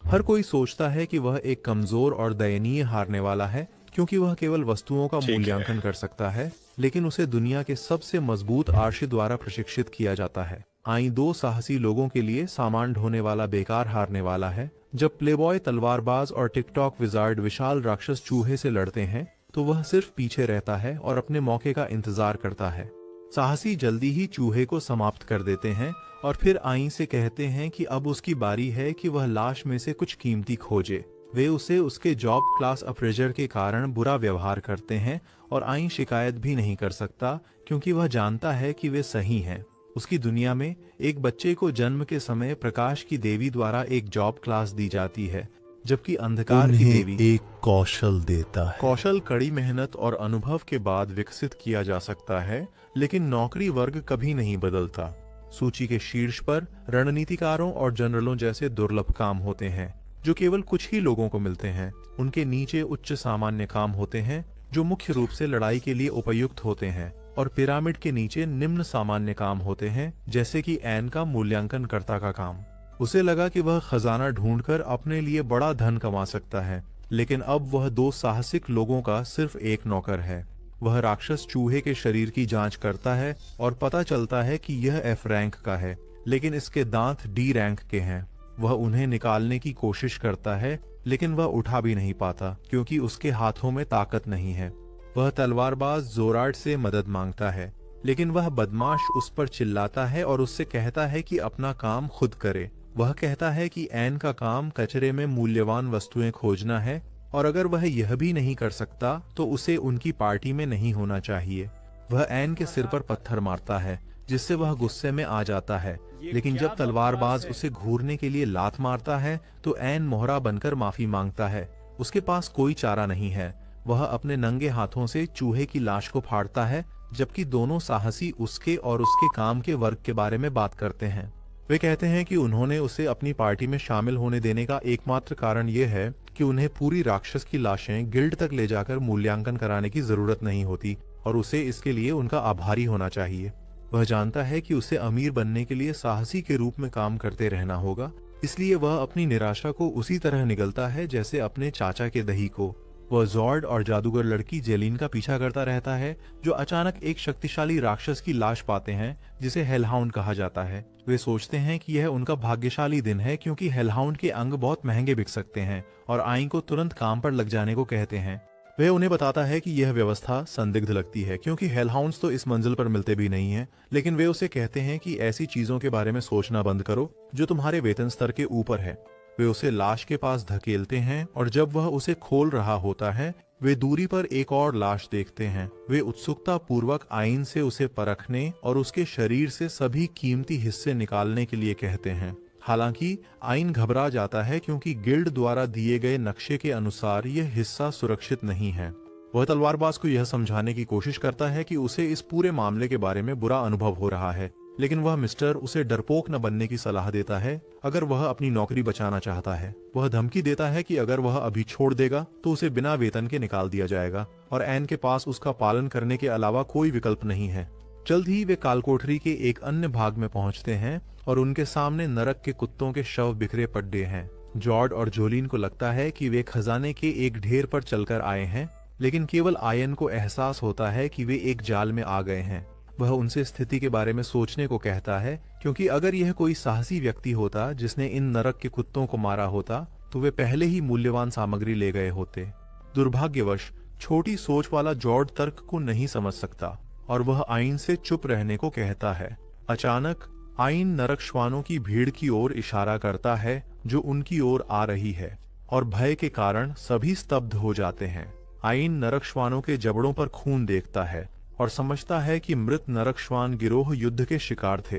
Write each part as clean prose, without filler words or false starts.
हर कोई सोचता है कि वह एक कमजोर और दयनीय हारने वाला है, क्योंकि वह केवल वस्तुओं का ठीक है। मूल्यांकन कर सकता है, लेकिन उसे दुनिया के सबसे मजबूत आर्शी द्वारा प्रशिक्षित किया जाता है। आई दो साहसी लोगों के लिए सामान ढोने वाला बेकार हारने वाला है। जब प्लेबॉय तलवारबाज और टिकटॉक विजार्ड विशाल राक्षस चूहे से लड़ते हैं, तो वह सिर्फ पीछे रहता है और अपने मौके का इंतजार करता है। साहसी जल्दी ही चूहे को समाप्त कर देते हैं और फिर आई से कहते हैं कि अब उसकी बारी है कि वह लाश में से कुछ कीमती खोजे। वे उसे उसके जॉब क्लास अप्रेजर के कारण बुरा व्यवहार करते हैं और आई शिकायत भी नहीं कर सकता, क्योंकि वह जानता है कि वे सही हैं। उसकी दुनिया में एक बच्चे को जन्म के समय प्रकाश की देवी द्वारा एक जॉब क्लास दी जाती है, जबकि अंधकार की देवी एक कौशल देता है। कौशल कड़ी मेहनत और अनुभव के बाद विकसित किया जा सकता है, लेकिन नौकरी वर्ग कभी नहीं बदलता। सूची के शीर्ष पर रणनीतिकारों और जनरलों जैसे दुर्लभ काम होते हैं, जो केवल कुछ ही लोगों को मिलते हैं। उनके नीचे उच्च सामान्य काम होते हैं, जो मुख्य रूप से लड़ाई के लिए उपयुक्त होते हैं, और पिरामिड के नीचे निम्न सामान्य काम होते हैं, जैसे कि एन का मूल्यांकनकर्ता का काम। उसे लगा कि वह खजाना ढूंढकर अपने लिए बड़ा धन कमा सकता है, लेकिन अब वह दो साहसिक लोगों का सिर्फ एक नौकर है। वह राक्षस चूहे के शरीर की जांच करता है और पता चलता है कि यह एफ रैंक का है, लेकिन इसके दांत डी रैंक के हैं। वह उन्हें निकालने की कोशिश करता है, लेकिन वह उठा भी नहीं पाता, क्योंकि उसके हाथों में ताकत नहीं है। वह तलवारबाज जोरार्ड से मदद मांगता है, लेकिन वह बदमाश उस पर चिल्लाता है और उससे कहता है कि अपना काम खुद करे। वह कहता है कि एन का काम कचरे में मूल्यवान वस्तुएं खोजना है, और अगर वह यह भी नहीं कर सकता तो उसे उनकी पार्टी में नहीं होना चाहिए। वह एन के सिर पर पत्थर मारता है, जिससे वह गुस्से में आ जाता है, लेकिन जब तलवारबाज उसे घूरने के लिए लात मारता है तो एन मोहरा बनकर माफी मांगता है। उसके पास कोई चारा नहीं है। वह अपने नंगे हाथों से चूहे की लाश को फाड़ता है, जबकि दोनों साहसी उसके और उसके काम के वर्ग के बारे में बात करते हैं। वे कहते हैं कि उन्होंने उसे अपनी पार्टी में शामिल होने देने का एकमात्र कारण यह है कि उन्हें पूरी राक्षस की लाशें गिल्ड तक ले जाकर मूल्यांकन कराने की जरूरत नहीं होती, और उसे इसके लिए उनका आभारी होना चाहिए। वह जानता है कि उसे अमीर बनने के लिए साहसी के रूप में काम करते रहना होगा, इसलिए वह अपनी निराशा को उसी तरह निगलता है जैसे अपने चाचा के दही को। वह जॉर्ड और जादूगर लड़की जेलिन का पीछा करता रहता है, जो अचानक एक शक्तिशाली राक्षस की लाश पाते हैं, जिसे हेलहाउंड कहा जाता है। वे सोचते हैं कि यह उनका भाग्यशाली दिन है, क्योंकि हेलहाउंड के अंग बहुत महंगे बिक सकते हैं, और आई को तुरंत काम पर लग जाने को कहते हैं। वह उन्हें बताता है कि यह व्यवस्था संदिग्ध लगती है, क्योंकि हेलहाउंड्स तो इस मंजिल पर मिलते भी नहीं हैं, लेकिन वे उसे कहते हैं कि ऐसी चीजों के बारे में सोचना बंद करो जो तुम्हारे वेतन स्तर के ऊपर है। वे उसे लाश के पास धकेलते हैं, और जब वह उसे खोल रहा होता है, वे दूरी पर एक और लाश देखते हैं। वे उत्सुकता पूर्वक आइन से उसे परखने और उसके शरीर से सभी कीमती हिस्से निकालने के लिए कहते हैं। हालांकि आइन घबरा जाता है, क्योंकि गिल्ड द्वारा दिए गए नक्शे के अनुसार यह हिस्सा सुरक्षित नहीं है। वह तलवारबाज को यह समझाने की कोशिश करता है कि उसे इस पूरे मामले के बारे में बुरा अनुभव हो रहा है, लेकिन वह मिस्टर उसे डरपोक न बनने की सलाह देता है अगर वह अपनी नौकरी बचाना चाहता है। वह धमकी देता है कि अगर वह अभी छोड़ देगा तो उसे बिना वेतन के निकाल दिया जाएगा, और एन के पास उसका पालन करने के अलावा कोई विकल्प नहीं है। जल्द ही वे कालकोठरी के एक अन्य भाग में पहुंचते हैं, और उनके सामने नरक के कुत्तों के शव बिखरे पड़े हैं। जॉर्ड और जोलिन को लगता है कि वे खजाने के एक ढेर पर चलकर आए हैं, लेकिन केवल आयन को एहसास होता है कि वे एक जाल में आ गए हैं। वह उनसे स्थिति के बारे में सोचने को कहता है, क्योंकि अगर यह कोई साहसी व्यक्ति होता जिसने इन नरक के कुत्तों को मारा होता, तो वे पहले ही मूल्यवान सामग्री ले गए होते। दुर्भाग्यवश छोटी सोच वाला जॉर्ड तर्क को नहीं समझ सकता, और वह आइन से चुप रहने को कहता है। अचानक आइन नरक श्वानों की भीड़ की ओर इशारा करता है, जो उनकी ओर आ रही है, और भय के कारण सभी स्तब्ध हो जाते हैं। आइन नरक श्वानों के जबड़ों पर खून देखता है और समझता है कि मृत नरक श्वान गिरोह युद्ध के शिकार थे।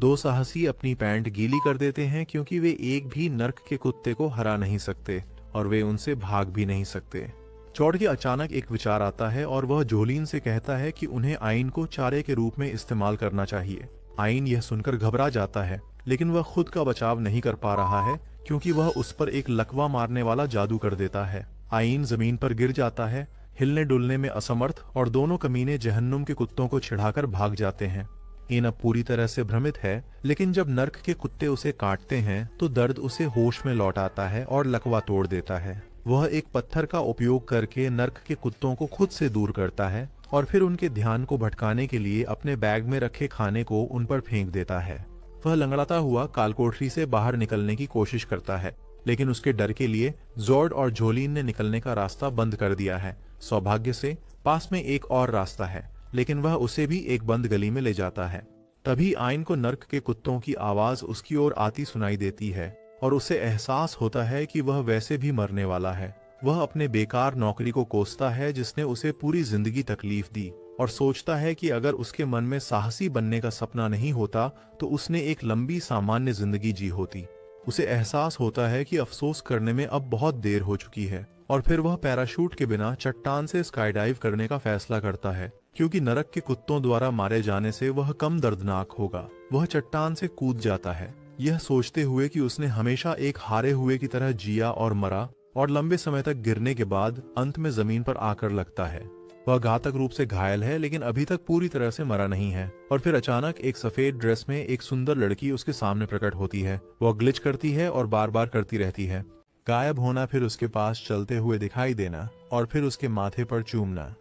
दो साहसी अपनी पैंट गीली कर देते हैं, क्योंकि वे एक भी नर्क के कुत्ते को हरा नहीं सकते, और वे उनसे भाग भी नहीं सकते। जॉर्ड के अचानक एक विचार आता है, और वह जोलिन से कहता है कि उन्हें आइन को चारे के रूप में इस्तेमाल करना चाहिए। आइन यह सुनकर घबरा जाता है, लेकिन वह खुद का बचाव नहीं कर पा रहा है, क्योंकि वह उस पर एक लकवा मारने वाला जादू कर देता है। आइन जमीन पर गिर जाता है, हिलने डुलने में असमर्थ, और दोनों कमीने जहन्नुम के कुत्तों को छिड़ाकर भाग जाते हैं। एन अब पूरी तरह से भ्रमित है, लेकिन जब नर्क के कुत्ते उसे काटते हैं तो दर्द उसे होश में लौट आता है और लकवा तोड़ देता है। वह एक पत्थर का उपयोग करके नर्क के कुत्तों को खुद से दूर करता है और फिर उनके ध्यान को भटकाने के लिए अपने बैग में रखे खाने को उन पर फेंक देता है। वह लंगड़ाता हुआ कालकोठरी से बाहर निकलने की कोशिश करता है, लेकिन उसके डर के लिए ज़ोर्ड और जोलीन ने निकलने का रास्ता बंद कर दिया है। सौभाग्य से पास में एक और रास्ता है, लेकिन वह उसे भी एक बंद गली में ले जाता है। तभी आइन को नर्क के कुत्तों की आवाज उसकी ओर आती सुनाई देती है और उसे एहसास होता है कि वह वैसे भी मरने वाला है। वह अपने बेकार नौकरी को कोसता है जिसने उसे पूरी जिंदगी तकलीफ दी, और सोचता है कि अगर उसके मन में साहसी बनने का सपना नहीं होता तो उसने एक लंबी सामान्य जिंदगी जी होती। उसे एहसास होता है कि अफसोस करने में अब बहुत देर हो चुकी है, और फिर वह पैराशूट के बिना चट्टान से स्काई डाइव करने का फैसला करता है, क्योंकि नरक के कुत्तों द्वारा मारे जाने से वह कम दर्दनाक होगा। वह चट्टान से कूद जाता है, यह सोचते हुए कि उसने हमेशा एक हारे हुए की तरह जिया और मरा, और लंबे समय तक गिरने के बाद अंत में जमीन पर आकर लगता है। वह घातक रूप से घायल है, लेकिन अभी तक पूरी तरह से मरा नहीं है। और फिर अचानक एक सफेद ड्रेस में एक सुंदर लड़की उसके सामने प्रकट होती है। वह ग्लिच करती है और बार बार करती रहती है, गायब होना, फिर उसके पास चलते हुए दिखाई देना और फिर उसके माथे पर चूमना।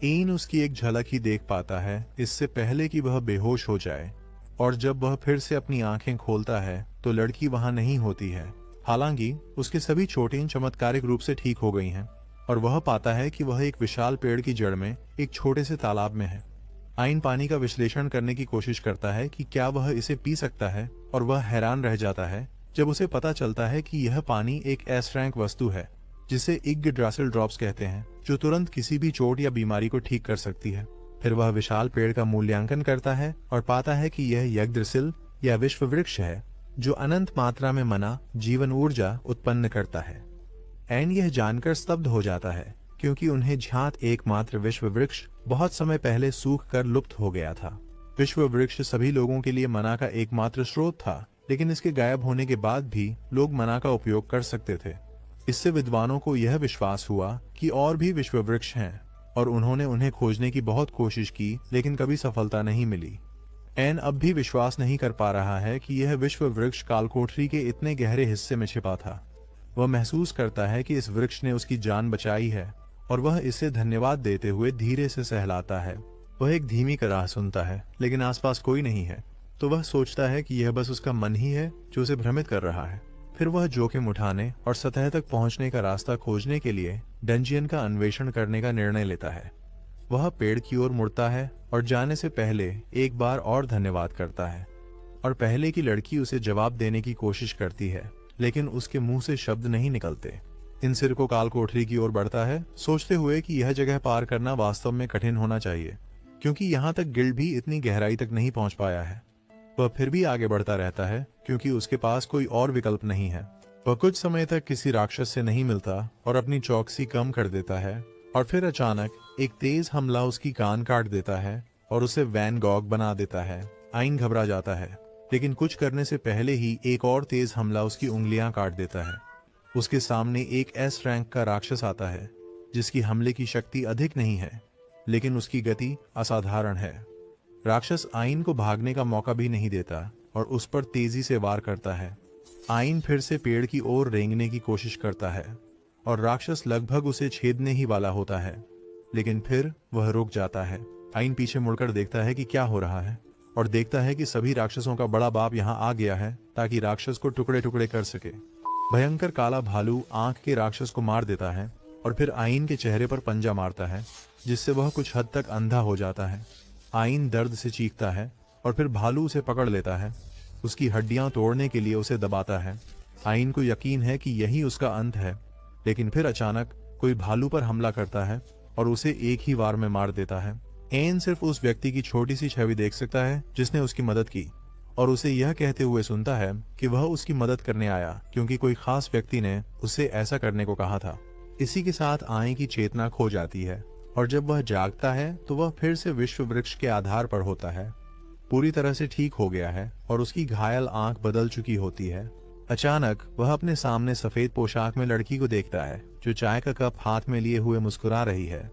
एन उसकी एक झलक ही देख पाता है, इससे पहले कि वह बेहोश हो जाए, और जब वह फिर से अपनी आंखें खोलता है तो लड़की वहां नहीं होती है। हालांकि उसके सभी चोटें चमत्कारिक रूप से ठीक हो गई हैं, और वह पाता है कि वह एक विशाल पेड़ की जड़ में एक छोटे से तालाब में है। आइन पानी का विश्लेषण करने की कोशिश करता है कि क्या वह इसे पी सकता है, और वह हैरान रह जाता है जब उसे पता चलता है कि यह पानी एक एस रैंक वस्तु है जिसे इग्गड्रासिल ड्रॉप्स कहते हैं, जो तुरंत किसी भी चोट या बीमारी को ठीक कर सकती है। फिर वह विशाल पेड़ का मूल्यांकन करता है और पाता है कि यह यग्द्रसिल या विश्व वृक्ष है, जो अनंत मात्रा में मना जीवन ऊर्जा उत्पन्न करता है। एन यह जानकर स्तब्ध हो जाता है, क्योंकि उन्हें ज्ञात एकमात्र विश्व वृक्ष बहुत समय पहले सूख कर लुप्त हो गया था। विश्व वृक्ष सभी लोगों के लिए मना का एकमात्र स्रोत था, लेकिन इसके गायब होने के बाद भी लोग मना का उपयोग कर सकते थे। इससे विद्वानों को यह विश्वास हुआ कि और भी विश्व वृक्ष हैं, और उन्होंने उन्हें खोजने की बहुत कोशिश की, लेकिन कभी सफलता नहीं मिली। एन अब भी विश्वास नहीं कर पा रहा है कि यह विश्व वृक्ष कालकोठरी के इतने गहरे हिस्से में छिपा था। वह महसूस करता है कि इस वृक्ष ने उसकी जान बचाई है, और वह इसे धन्यवाद देते हुए धीरे से सहलाता है। वह एक धीमी कराह सुनता है, लेकिन आसपास कोई नहीं है, तो वह सोचता है कि यह बस उसका मन ही है जो उसे भ्रमित कर रहा है। फिर वह जोखिम उठाने और सतह तक पहुंचने का रास्ता खोजने के लिए डंजियन का अन्वेषण करने का निर्णय लेता है। वह पेड़ की ओर मुड़ता है और जाने से पहले एक बार और धन्यवाद करता है, और पहले की लड़की उसे जवाब देने की कोशिश करती है, लेकिन उसके मुंह से शब्द नहीं निकलते। इन सिर को कालकोठरी की ओर बढ़ता है, सोचते हुए कि यह जगह पार करना वास्तव में कठिन होना चाहिए, क्योंकि यहाँ तक गिल्ड भी इतनी गहराई तक नहीं पहुंच पाया है। वह फिर भी आगे बढ़ता रहता है, क्योंकि उसके पास कोई और विकल्प नहीं है। वह कुछ समय तक किसी राक्षस से नहीं मिलता और अपनी चौकसी कम कर देता है, और फिर अचानक एक तेज हमला उसकी कान काट देता है और उसे वैन गॉग बना देता है। आइन घबरा जाता है, लेकिन कुछ करने से पहले ही एक और तेज हमला उसकी उंगलियां काट देता है। उसके सामने एक एस रैंक का राक्षस आता है, जिसकी हमले की शक्ति अधिक नहीं है, लेकिन उसकी गति असाधारण है। राक्षस आइन को भागने का मौका भी नहीं देता और उस पर तेजी से वार करता है। आइन फिर से पेड़ की ओर रेंगने की कोशिश करता है, और राक्षस लगभग उसे छेदने ही वाला होता है, लेकिन फिर वह रुक जाता है। आइन पीछे मुड़कर देखता है कि क्या हो रहा है, और देखता है कि सभी राक्षसों का बड़ा बाप यहाँ आ गया है ताकि राक्षस को टुकड़े टुकड़े कर सके। भयंकर काला भालू आंख के राक्षस को मार देता है और फिर आइन के चेहरे पर पंजा मारता है, जिससे वह कुछ हद तक अंधा हो जाता है। आइन दर्द से चीखता है और फिर भालू उसे पकड़ लेता है, उसकी हड्डियां तोड़ने के लिए उसे दबाता है। आइन को यकीन है कि यही उसका अंत है, लेकिन फिर अचानक कोई भालू पर हमला करता है और उसे एक ही वार में मार देता है। एन सिर्फ उस व्यक्ति की छोटी सी छवि देख सकता है जिसने उसकी मदद की, और उसे यह कहते हुए सुनता है कि वह उसकी मदद करने आया क्योंकि कोई खास व्यक्ति ने उसे ऐसा करने को कहा था। इसी के साथ आइन की चेतना खो जाती है, और जब वह जागता है तो वह फिर से विश्व वृक्ष के आधार पर होता है। पूरी तरह से ठीक हो गया है और उसकी घायल आंख बदल चुकी होती है। अचानक वह अपने सामने सफेद पोशाक में लड़की को देखता है, जो चाय का कप हाथ में लिए हुए मुस्कुरा रही है।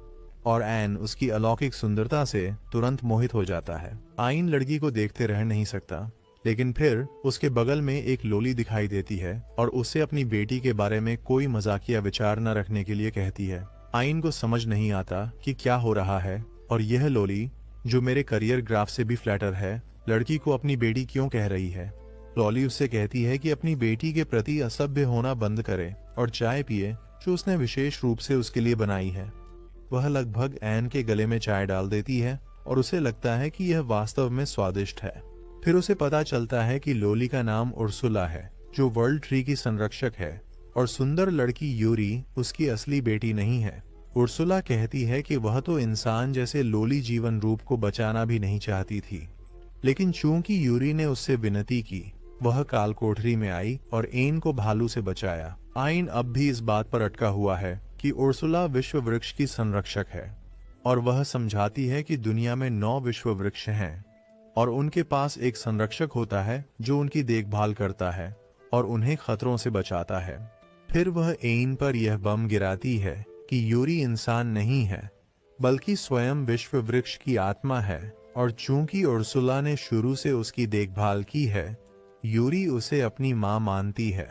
और एन उसकी अलौकिक सुंदरता से तुरंत मोहित हो जाता है। आइन लड़की को देखते रह नहीं सकता, लेकिन फिर उसके बगल में एक लोली दिखाई देती है और उससे अपनी बेटी के बारे में कोई मजाकिया विचार न रखने के लिए कहती है। आइन को समझ नहीं आता कि क्या हो रहा है और यह लोली, जो मेरे करियर ग्राफ से भी फ्लैटर है, लड़की को अपनी बेटी क्यों कह रही है। लोली उससे कहती है कि अपनी बेटी के प्रति असभ्य होना बंद करे और चाय पिए जो उसने विशेष रूप से उसके लिए बनाई है। वह लगभग एन के गले में चाय डाल देती है और उसे लगता है कि यह वास्तव में स्वादिष्ट है। फिर उसे पता चलता है कि लोली का नाम उर्सुला है, जो वर्ल्ड ट्री की संरक्षक है, और सुंदर लड़की यूरी उसकी असली बेटी नहीं है। उर्सुला कहती है कि वह तो इंसान जैसे लोली जीवन रूप को बचाना भी नहीं चाहती थी, लेकिन चूंकि यूरी ने उससे विनती की, वह काल कोठरी में आई और एन को भालू से बचाया। आइन अब भी इस बात पर अटका हुआ है कि उर्सुला विश्व वृक्ष की संरक्षक है और वह समझाती है कि दुनिया में 9 विश्व वृक्ष हैं और उनके पास एक संरक्षक होता है जो उनकी देखभाल करता है और उन्हें खतरों से बचाता है। फिर वह एन पर यह बम गिराती है कि यूरी इंसान नहीं है, बल्कि स्वयं विश्व वृक्ष की आत्मा है, और चूंकि उर्सुला ने शुरू से उसकी देखभाल की है, यूरी उसे अपनी मां मानती है।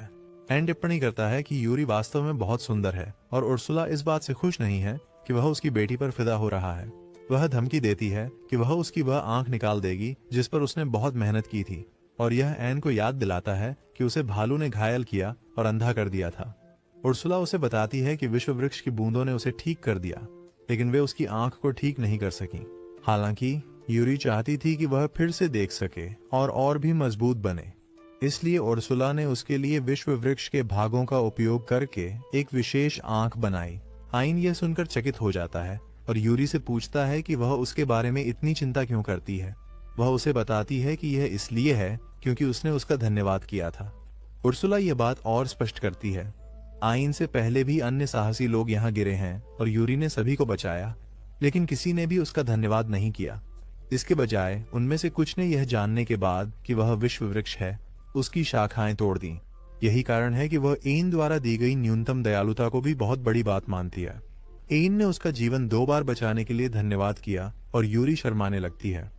एन टिप्पणी करता है कि यूरी वास्तव में बहुत सुंदर है और उर्सुला इस बात से खुश नहीं है कि वह उसकी बेटी पर फिदा हो रहा है। वह धमकी देती है कि वह उसकी वह आंख निकाल देगी जिस पर उसने बहुत मेहनत की थी, और यह एन को याद दिलाता है कि उसे भालू ने घायल किया और अंधा कर दिया था। उर्सुला उसे बताती है कि विश्व वृक्ष की बूंदों ने उसे ठीक कर दिया, लेकिन वे उसकी आंख को ठीक नहीं कर सकी। हालांकि यूरी चाहती थी कि वह फिर से देख सके और भी मजबूत बने, इसलिए उर्सुला ने उसके लिए विश्व वृक्ष के भागों का उपयोग करके एक विशेष आंख बनाई। आइन यह सुनकर चकित हो जाता है और यूरी से पूछता है कि वह उसके बारे में इतनी चिंता क्यों करती है। वह उसे बताती है कि यह इसलिए है क्योंकि उसने उसका धन्यवाद किया था। उर्सुला यह बात और स्पष्ट करती है, आइन से पहले भी अन्य साहसी लोग यहाँ गिरे हैं और यूरी ने सभी को बचाया, लेकिन किसी ने भी उसका धन्यवाद नहीं किया। इसके बजाय उनमें से कुछ ने यह जानने के बाद कि वह विश्व वृक्ष है, उसकी शाखाएं तोड़ दी। यही कारण है कि वह एन द्वारा दी गई न्यूनतम दयालुता को भी बहुत बड़ी बात मानती है। एन ने उसका जीवन 2 बार बचाने के लिए धन्यवाद किया और यूरी शर्माने लगती है।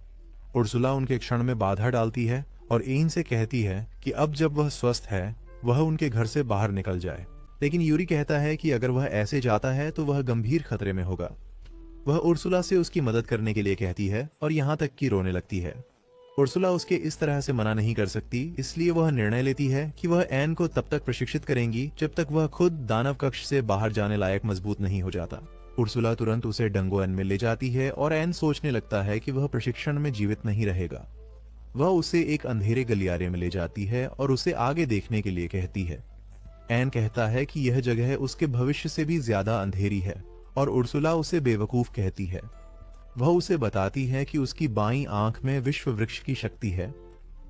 उर्सुला उनके क्षण में बाधा डालती है और एन से कहती है कि अब जब वह स्वस्थ है, वह उनके घर से बाहर निकल जाए, लेकिन यूरी कहता है कि अगर वह ऐसे जाता है तो वह गंभीर खतरे में होगा। वह उर्सुला से उसकी मदद करने के लिए कहती है और यहाँ तक कि रोने लगती है। उर्सुला उसके इस तरह से मना नहीं कर सकती, इसलिए वह निर्णय लेती है कि वह एन को तब तक प्रशिक्षित करेंगी जब तक वह खुद दानव कक्ष से बाहर जाने लायक मजबूत नहीं हो जाता। उर्सुला तुरंत उसे डंगोअन में ले जाती है और एन सोचने लगता है कि वह प्रशिक्षण में जीवित नहीं रहेगा। वह उसे एक अंधेरे गलियारे में ले जाती है और उसे आगे देखने के लिए कहती है। एन कहता है कि यह जगह उसके भविष्य से भी ज्यादा अंधेरी है और उर्सुला उसे बेवकूफ कहती है। वह उसे बताती है कि उसकी बाईं आंख में विश्व वृक्ष की शक्ति है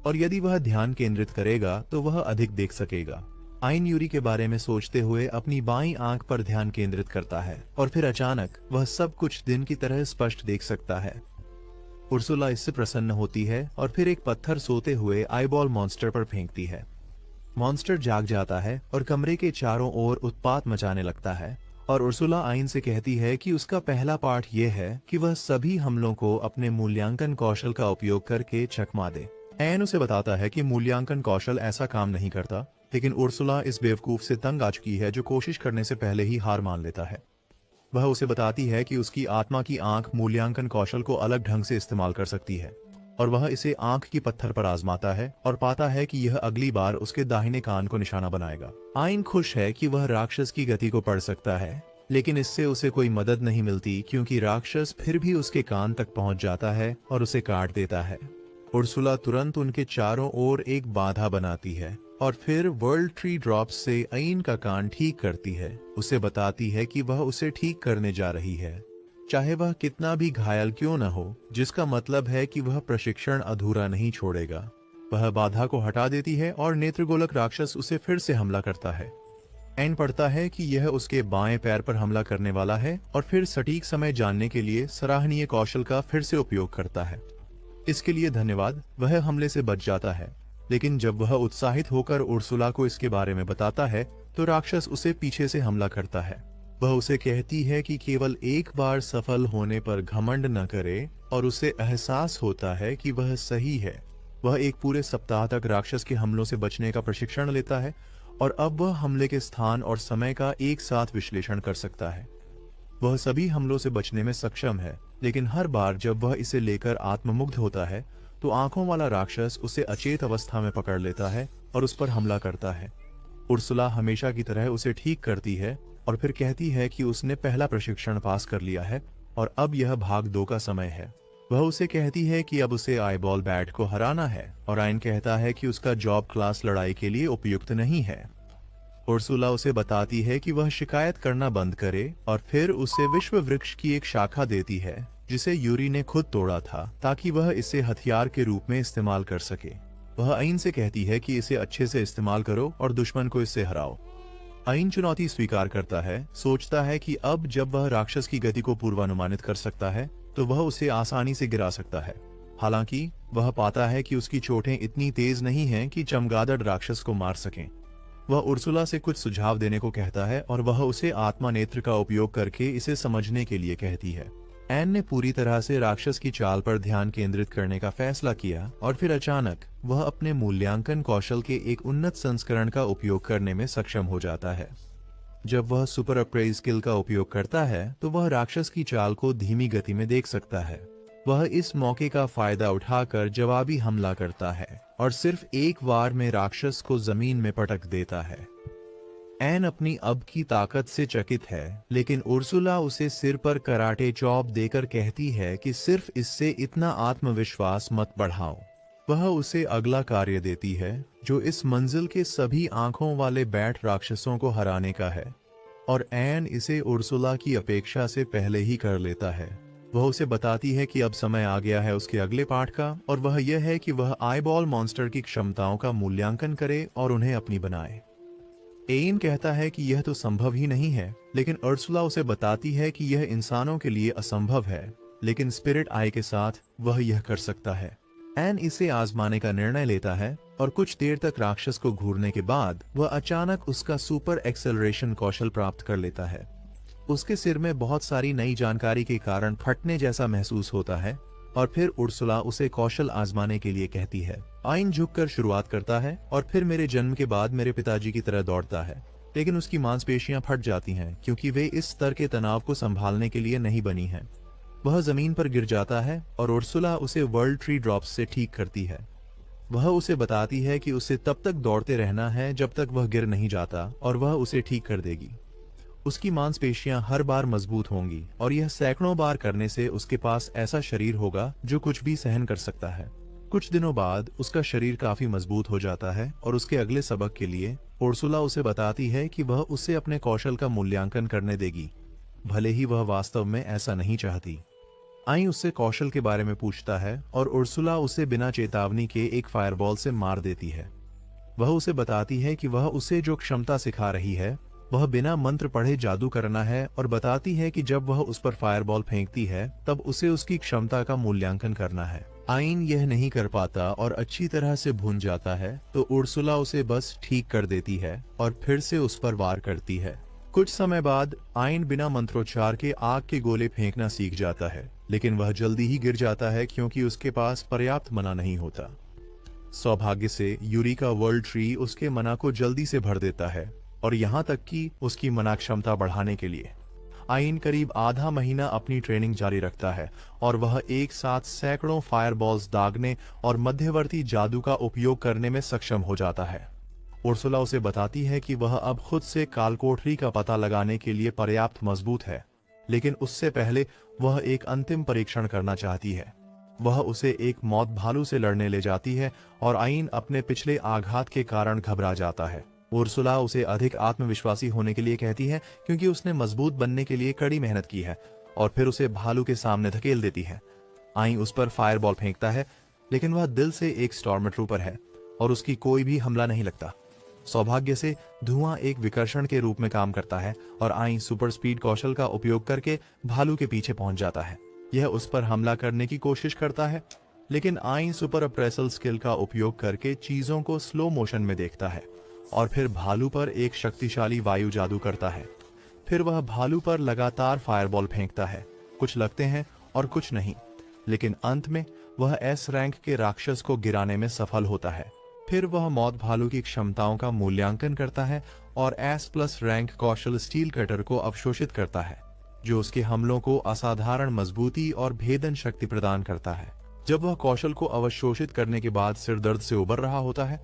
और यदि वह ध्यान केंद्रित करेगा तो वह अधिक देख सकेगा। आइन यूरी के बारे में सोचते हुए अपनी बाईं आंख पर ध्यान केंद्रित करता है और फिर अचानक वह सब कुछ दिन की तरह स्पष्ट देख सकता है। उर्सुला इससे प्रसन्न होती है और फिर एक पत्थर सोते हुए आईबॉल मॉन्स्टर पर फेंकती है। मॉन्स्टर जाग जाता है और कमरे के चारों ओर उत्पात मचाने लगता है और उर्सुला आइन से कहती है कि उसका पहला पाठ यह है कि वह सभी हमलों को अपने मूल्यांकन कौशल का उपयोग करके चकमा दे। एन उसे बताता है कि मूल्यांकन कौशल ऐसा काम नहीं करता, लेकिन उर्सुला इस बेवकूफ से तंग आ चुकी है जो कोशिश करने से पहले ही हार मान लेता है। वह उसे बताती है कि उसकी आत्मा की आंख मूल्यांकन कौशल को अलग ढंग से इस्तेमाल कर सकती है और वह इसे आंख की पत्थर पर आजमाता है और पाता है कि यह अगली बार उसके दाहिने कान को निशाना बनाएगा। आइन खुश है कि वह राक्षस की गति को पढ़ सकता है, लेकिन इससे उसे कोई मदद नहीं मिलती क्योंकि राक्षस फिर भी उसके कान तक पहुंच जाता है और उसे काट देता है। उर्सुला तुरंत उनके चारों ओर एक बाधा बनाती है और फिर वर्ल्ड ट्री ड्रॉप्स से आइन का कान ठीक करती है। उसे बताती है कि वह उसे ठीक करने जा रही है, चाहे वह कितना भी घायल क्यों न हो, जिसका मतलब है कि वह प्रशिक्षण अधूरा नहीं छोड़ेगा। वह बाधा को हटा देती है और नेत्रगोलक राक्षस उसे फिर से हमला करता है। एन पढ़ता है कि यह उसके बाएं पैर पर हमला करने वाला है और फिर सटीक समय जानने के लिए सराहनीय कौशल का फिर से उपयोग करता है। इसके लिए धन्यवाद। वह हमले से बच जाता है, लेकिन जब वह उत्साहित होकर उर्सुला को इसके बारे में बताता है तो राक्षस उसे पीछे से हमला करता है। वह उसे कहती है कि केवल एक बार सफल होने पर घमंड न करे और उसे एहसास होता है कि वह सही है। वह एक पूरे सप्ताह तक राक्षस के हमलों से बचने का प्रशिक्षण लेता है और अब वह हमले के स्थान और समय का एक साथ विश्लेषण कर सकता है। वह सभी हमलों से बचने में सक्षम है, लेकिन हर बार जब वह इसे लेकर आत्ममुग्ध होता है तो आंखों वाला राक्षस उसे अचेत अवस्था में पकड़ लेता है और उस पर हमला करता है। उर्सुला हमेशा की तरह उसे ठीक करती है और फिर कहती है कि उसने पहला प्रशिक्षण पास कर लिया है और अब यह भाग 2 का समय है। वह उसे कहती है कि अब उसे आईबॉल बैट को हराना है और आइन कहता है कि उसका जॉब क्लास लड़ाई के लिए उपयुक्त नहीं है। उर्सुला उसे बताती है कि वह शिकायत करना बंद करे और फिर उसे विश्व वृक्ष की एक शाखा देती है जिसे यूरी ने खुद तोड़ा था ताकि वह इसे हथियार के रूप में इस्तेमाल कर सके। वह आइन से कहती है कि इसे अच्छे से इस्तेमाल करो और दुश्मन को इससे हराओ। आइन चुनौती स्वीकार करता है, सोचता है कि अब जब वह राक्षस की गति को पूर्वानुमानित कर सकता है तो वह उसे आसानी से गिरा सकता है। हालांकि वह पाता है कि उसकी चोटें इतनी तेज नहीं हैं कि चमगादड़ राक्षस को मार सकें। वह उर्सुला से कुछ सुझाव देने को कहता है और वह उसे आत्मा नेत्र का उपयोग करके इसे समझने के लिए कहती है। एन ने पूरी तरह से राक्षस की चाल पर ध्यान केंद्रित करने का फैसला किया और फिर अचानक वह अपने मूल्यांकन कौशल के एक उन्नत संस्करण का उपयोग करने में सक्षम हो जाता है। जब वह सुपर अप्रेज स्किल का उपयोग करता है तो वह राक्षस की चाल को धीमी गति में देख सकता है। वह इस मौके का फायदा उठाकर जवाबी हमला करता है और सिर्फ एक वार में राक्षस को जमीन में पटक देता है। एन अपनी अब की ताकत से चकित है, लेकिन उर्सुला उसे सिर पर कराटे चॉप देकर कहती है कि सिर्फ इससे इतना आत्मविश्वास मत बढ़ाओ। वह उसे अगला कार्य देती है जो इस मंजिल के सभी आंखों वाले बैट राक्षसों को हराने का है और एन इसे उर्सुला की अपेक्षा से पहले ही कर लेता है। वह उसे बताती है कि अब समय आ गया है उसके अगले पाठ का और वह यह है कि वह आईबॉल मॉन्स्टर की क्षमताओं का मूल्यांकन करे और उन्हें अपनी बनाए। एन कहता है कि यह तो संभव ही नहीं है, लेकिन उर्सुला उसे बताती है कि यह इंसानों के लिए असंभव है, लेकिन स्पिरिट आई के साथ वह यह कर सकता है। एन इसे आजमाने का निर्णय लेता है और कुछ देर तक राक्षस को घूरने के बाद वह अचानक उसका सुपर एक्सेलरेशन कौशल प्राप्त कर लेता है। उसके सिर में बहुत सारी नई जानकारी के कारण फटने जैसा महसूस होता है और फिर उर्सुला उसे कौशल आजमाने के लिए कहती है। आइन झुककर शुरुआत करता है और फिर मेरे जन्म के बाद मेरे पिताजी की तरह दौड़ता है, लेकिन उसकी मांसपेशियां फट जाती हैं क्योंकि वे इस स्तर के तनाव को संभालने के लिए नहीं बनी हैं। वह जमीन पर गिर जाता है और उर्सुला उसे वर्ल्ड ट्री ड्रॉप्स से ठीक करती है। वह उसे बताती है कि उसे तब तक दौड़ते रहना है जब तक वह गिर नहीं जाता और वह उसे ठीक कर देगी। उसकी मांसपेशियां हर बार मजबूत होंगी और यह सैकड़ों बार करने से उसके पास ऐसा शरीर होगा जो कुछ भी सहन कर सकता है। कुछ दिनों बाद उसका शरीर काफी मजबूत हो जाता है और उसके अगले सबक के लिए उर्सुला उसे बताती है कि वह उसे अपने कौशल का मूल्यांकन करने देगी, भले ही वह वास्तव में ऐसा नहीं चाहती। आई उससे कौशल के बारे में पूछता है और उर्सुला उसे बिना चेतावनी के एक फायरबॉल से मार देती है। वह उसे बताती है कि वह उसे जो क्षमता सिखा रही है वह बिना मंत्र पढ़े जादू करना है और बताती है कि जब वह उस पर फायरबॉल फेंकती है तब उसे उसकी क्षमता का मूल्यांकन करना है। आइन यह नहीं कर पाता और अच्छी तरह से भून जाता है तो उर्सुला उसे बस ठीक कर देती है और फिर से उस पर वार करती है। कुछ समय बाद आइन बिना मंत्रोच्चार के आग के गोले फेंकना सीख जाता है, लेकिन वह जल्दी ही गिर जाता है क्योंकि उसके पास पर्याप्त मना नहीं होता। सौभाग्य से यूरी का वर्ल्ड ट्री उसके मना को जल्दी से भर देता है और यहाँ तक कि उसकी मना क्षमता बढ़ाने के लिए आइन करीब आधा महीना अपनी ट्रेनिंग जारी रखता है और वह एक साथ सैकड़ों फायरबॉल्स दागने और मध्यवर्ती जादू का उपयोग करने में सक्षम हो जाता है। उर्सुला उसे बताती है कि वह अब खुद से कालकोठरी का पता लगाने के लिए पर्याप्त मजबूत है, लेकिन उससे पहले वह एक अंतिम परीक्षण करना चाहती है। वह उसे एक मौत भालू से लड़ने ले जाती है और आइन अपने पिछले आघात के कारण घबरा जाता है। उर्सुला उसे अधिक आत्मविश्वासी होने के लिए कहती है क्योंकि उसने मजबूत बनने के लिए कड़ी मेहनत की है और फिर उसे भालू के सामने धकेल देती है। आई उस पर फायरबॉल फेंकता है, लेकिन वह दिल से एक स्टॉर्म ट्रूपर है और उसकी कोई भी हमला नहीं लगता। सौभाग्य से धुआं एक विकर्षण के रूप में काम करता है और आई सुपर स्पीड कौशल का उपयोग करके भालू के पीछे पहुंच जाता है। यह उस पर हमला करने की कोशिश करता है, लेकिन आई सुपर अप्रेसल स्किल का उपयोग करके चीजों को स्लो मोशन में देखता है और फिर भालू पर एक शक्तिशाली वायु जादू करता है। फिर वह भालू पर लगातार फायरबॉल फेंकता है। कुछ लगते हैं और कुछ नहीं, लेकिन अंत में वह एस रैंक के राक्षस को गिराने में सफल होता है। फिर वह मौत भालू की क्षमताओं का मूल्यांकन करता है और एस+ रैंक कौशल स्टील कटर को अवशोषित करता है, जो उसके हमलों को असाधारण मजबूती और भेदन शक्ति प्रदान करता है। जब वह कौशल को अवशोषित करने के बाद सिरदर्द से उबर रहा होता है,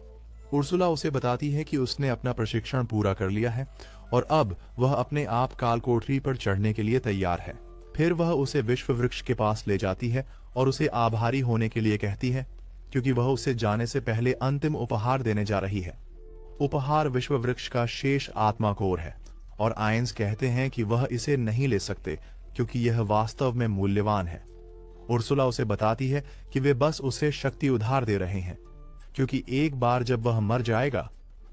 उर्सुला उसे बताती है कि उसने अपना प्रशिक्षण पूरा कर लिया है और अब वह अपने आप कालकोठरी पर चढ़ने के लिए तैयार है। फिर वह उसे विश्व वृक्ष के पास ले जाती है और उसे आभारी होने के लिए कहती है, क्योंकि वह उसे जाने से पहले अंतिम उपहार देने जा रही है। उपहार विश्व वृक्ष का शेष आत्मा कोर है और आयंस कहते हैं कि वह इसे नहीं ले सकते क्योंकि यह वास्तव में मूल्यवान है। उर्सुला उसे बताती है कि वे बस उसे शक्ति उधार दे रहे हैं, क्योंकि एक बार जब वह मर जाएगा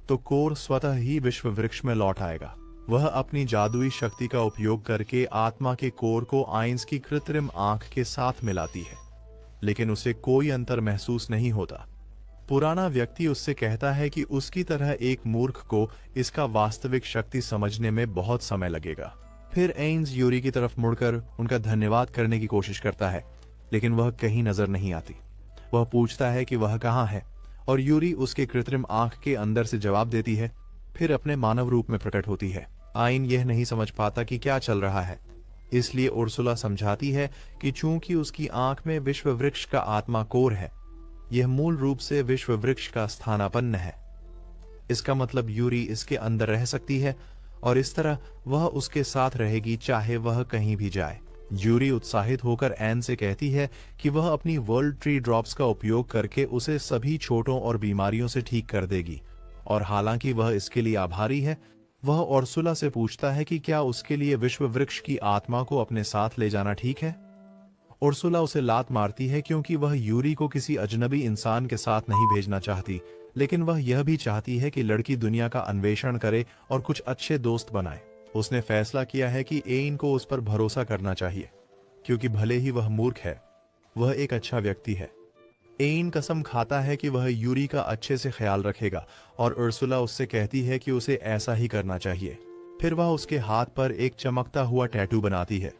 तो कोर स्वतः ही विश्व वृक्ष में लौट आएगा। वह अपनी जादुई शक्ति का उपयोग करके आत्मा के कोर को आयंस की कृत्रिम आंख के साथ मिलाती है, लेकिन उसे कोई अंतर महसूस नहीं होता। पुराना व्यक्ति उससे कहता है कि उसकी तरह एक मूर्ख को इसका वास्तविक शक्ति समझने में बहुत समय लगेगा। फिर एइन्स यूरी की तरफ मुड़कर उनका धन्यवाद करने की कोशिश करता है, लेकिन वह कहीं नजर नहीं आती। वह पूछता है कि वह कहाँ है और यूरी उसके कृत्रिम आंख के अंदर से जवाब देती है, फिर अपने मानव रूप में प्रकट होती है। आयन यह नहीं समझ पाता कि क्या चल रहा है, इसलिए उर्सुला समझाती है कि चूंकि उसकी आंख में विश्व वृक्ष का आत्मा कोर है, यह मूल रूप से विश्व वृक्ष का स्थानापन्न है। इसका मतलब यूरी इसके अंदर रह सकती है और इस तरह वह उसके साथ रहेगी चाहे वह कहीं भी जाए। यूरी उत्साहित होकर एन से कहती है कि वह अपनी वर्ल्ड ट्री ड्रॉप्स का उपयोग करके उसे सभी चोटों और बीमारियों से ठीक कर देगी, और हालांकि वह इसके लिए आभारी है, वह उर्सुला से पूछता है कि क्या उसके लिए विश्व वृक्ष की आत्मा को अपने साथ ले जाना ठीक है। उर्सुला उसे लात मारती है क्योंकि वह यूरी को किसी अजनबी इंसान के साथ नहीं भेजना चाहती, लेकिन वह यह भी चाहती है कि लड़की दुनिया का अन्वेषण करे और कुछ अच्छे दोस्त बनाए। उसने फैसला किया है कि एइन को उस पर भरोसा करना चाहिए, क्योंकि भले ही वह मूर्ख है, वह एक अच्छा व्यक्ति है। एइन कसम खाता है कि वह यूरी का अच्छे से ख्याल रखेगा और उर्सुला उससे कहती है कि उसे ऐसा ही करना चाहिए। फिर वह उसके हाथ पर एक चमकता हुआ टैटू बनाती है,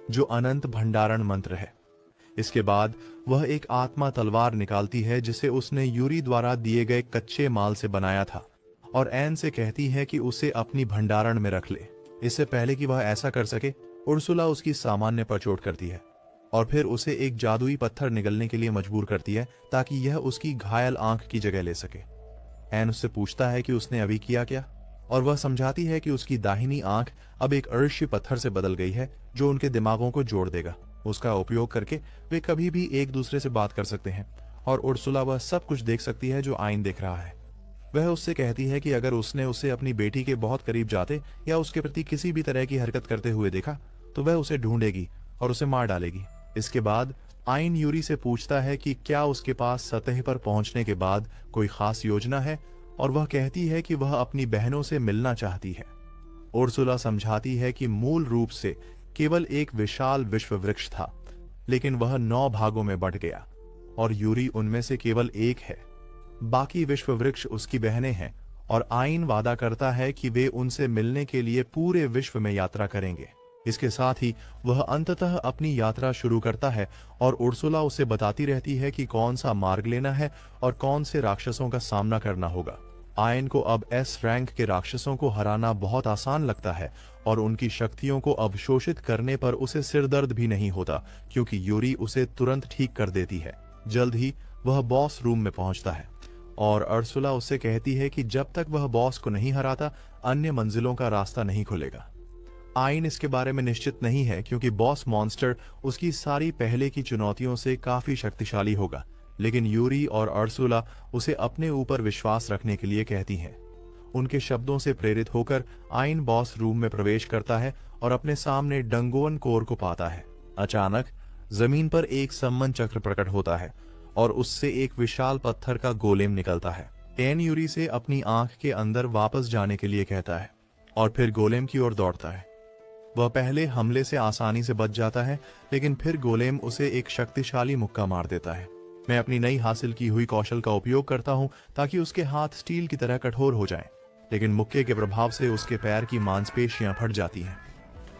जो अनंत भंडारण मंत्र है। इसके बाद वह एक आत्मा तलवार निकालती है जिसे उसने यूरी द्वारा दिए गए कच्चे माल से बनाया था, और एन से कहती है कि उसे अपनी भंडारण में रख ले। इससे पहले कि वह ऐसा कर सके, उर्सुला उसकी सामान्य पर चोट करती है और फिर उसे एक जादुई पत्थर निगलने के लिए मजबूर करती है ताकि यह उसकी घायल आंख की जगह ले सके। एन उससे पूछता है कि उसने अभी किया क्या, और वह समझाती है कि उसकी दाहिनी आंख अब एक अदृश्य पत्थर से बदल गई है जो उनके दिमागों को जोड़ देगा। उसका उपयोग करके वे कभी भी एक दूसरे से बात कर सकते हैं और उर्सुला वह सब कुछ देख सकती है जो आयन देख रहा है। वह उससे कहती है कि अगर उसने उसे अपनी बेटी के बहुत करीब जाते या उसके प्रति किसी भी तरह की हरकत करते हुए देखा तो वह उसे ढूंढेगी और उसे मार डालेगी। इसके बाद आयन यूरी से पूछता है कि क्या उसके पास सतह पर पहुंचने के बाद कोई खास योजना है, और वह कहती है कि वह अपनी बहनों से मिलना चाहती है। उर्सुला समझाती है कि मूल रूप से केवल एक विशाल विश्व वृक्ष था, लेकिन वह 9 भागों में बंट गया और यूरी उनमें से केवल एक है। बाकी विश्व वृक्ष उसकी बहनें हैं और आयन वादा करता है कि वे उनसे मिलने के लिए पूरे विश्व में यात्रा करेंगे। इसके साथ ही वह अंततः अपनी यात्रा शुरू करता है और उर्सुला उसे बताती रहती है कि कौन सा मार्ग लेना है और कौन से राक्षसों का सामना करना होगा। आयन को अब एस रैंक के राक्षसों को हराना बहुत आसान लगता है और उनकी शक्तियों को अवशोषित करने पर उसे सिरदर्द भी नहीं होता, क्योंकि यूरी उसे तुरंत ठीक कर देती है। जल्द ही वह बॉस रूम में पहुंचता है और उर्सुला उससे कहती है कि जब तक वह बॉस को नहीं हराता, अन्य मंजिलों का रास्ता नहीं खुलेगा। आयन इसके बारे में निश्चित नहीं है क्योंकि बॉस मॉन्स्टर उसकी सारी पहले की चुनौतियों से काफी शक्तिशाली होगा, लेकिन यूरी और उर्सुला उसे अपने ऊपर विश्वास रखने के लिए कहती हैं। उनके शब्दों से प्रेरित होकर आयन बॉस रूम में प्रवेश करता है और अपने सामने डंगोवन कोर को पाता है। अचानक जमीन पर एक सम्मन चक्र प्रकट होता है और उससे एक विशाल पत्थर का गोलेम निकलता है। एन यूरी से अपनी आंख के अंदर वापस जाने के लिए कहता है और फिर गोलेम की ओर दौड़ता है। वह पहले हमले से आसानी से बच जाता है, लेकिन फिर गोलेम उसे एक शक्तिशाली मुक्का मार देता है। मैं अपनी नई हासिल की हुई कौशल का उपयोग करता हूं ताकि उसके हाथ स्टील की तरह कठोर हो जाएं, लेकिन मुक्के के प्रभाव से उसके पैर की मांसपेशियां फट जाती हैं।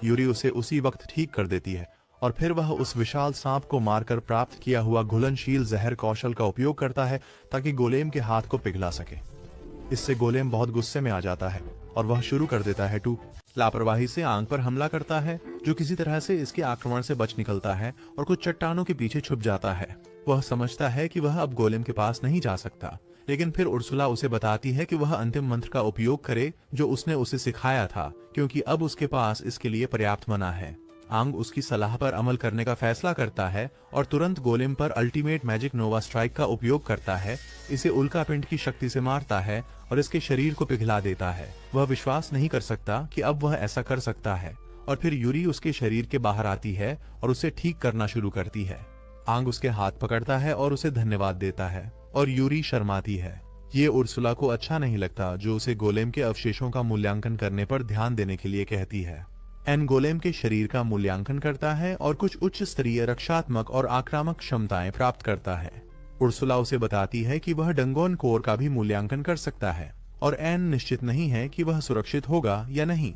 यूरी उसे उसी वक्त ठीक कर देती है और फिर वह उस विशाल सांप को मारकर प्राप्त किया हुआ घुलनशील जहर कौशल का उपयोग करता है ताकि गोलेम के हाथ को पिघला सके। इससे गोलेम बहुत गुस्से में आ जाता है और वह शुरू कर देता है लापरवाही से आंख पर हमला करता है, जो किसी तरह से इसके आक्रमण से बच निकलता है और कुछ चट्टानों के पीछे छुप जाता है। वह समझता है कि वह अब गोलेम के पास नहीं जा सकता, लेकिन फिर उर्सुला उसे बताती है कि वह अंतिम मंत्र का उपयोग करे जो उसने उसे सिखाया था, क्योंकि अब उसके पास इसके लिए पर्याप्त मना है। आंग उसकी सलाह पर अमल करने का फैसला करता है और तुरंत गोलेम पर अल्टीमेट मैजिक नोवा स्ट्राइक का उपयोग करता है, इसे उल्कापिंड की शक्ति से मारता है और इसके शरीर को पिघला देता है। वह विश्वास नहीं कर सकता कि अब वह ऐसा कर सकता है और फिर यूरी उसके शरीर के बाहर आती है और उसे ठीक करना शुरू करती है। आंग उसके हाथ पकड़ता है और उसे धन्यवाद देता है और यूरी शर्माती है। ये उर्सुला को अच्छा नहीं लगता, जो उसे गोलेम के अवशेषों का मूल्यांकन करने पर ध्यान देने के लिए कहती है। एन गोलेम के शरीर का मूल्यांकन करता है और कुछ उच्च स्तरीय रक्षात्मक और आक्रामक क्षमताएं प्राप्त करता है। उर्सुला उसे बताती है कि वह डंगोन कोर का भी मूल्यांकन कर सकता है और एन निश्चित नहीं है कि वह सुरक्षित होगा या नहीं।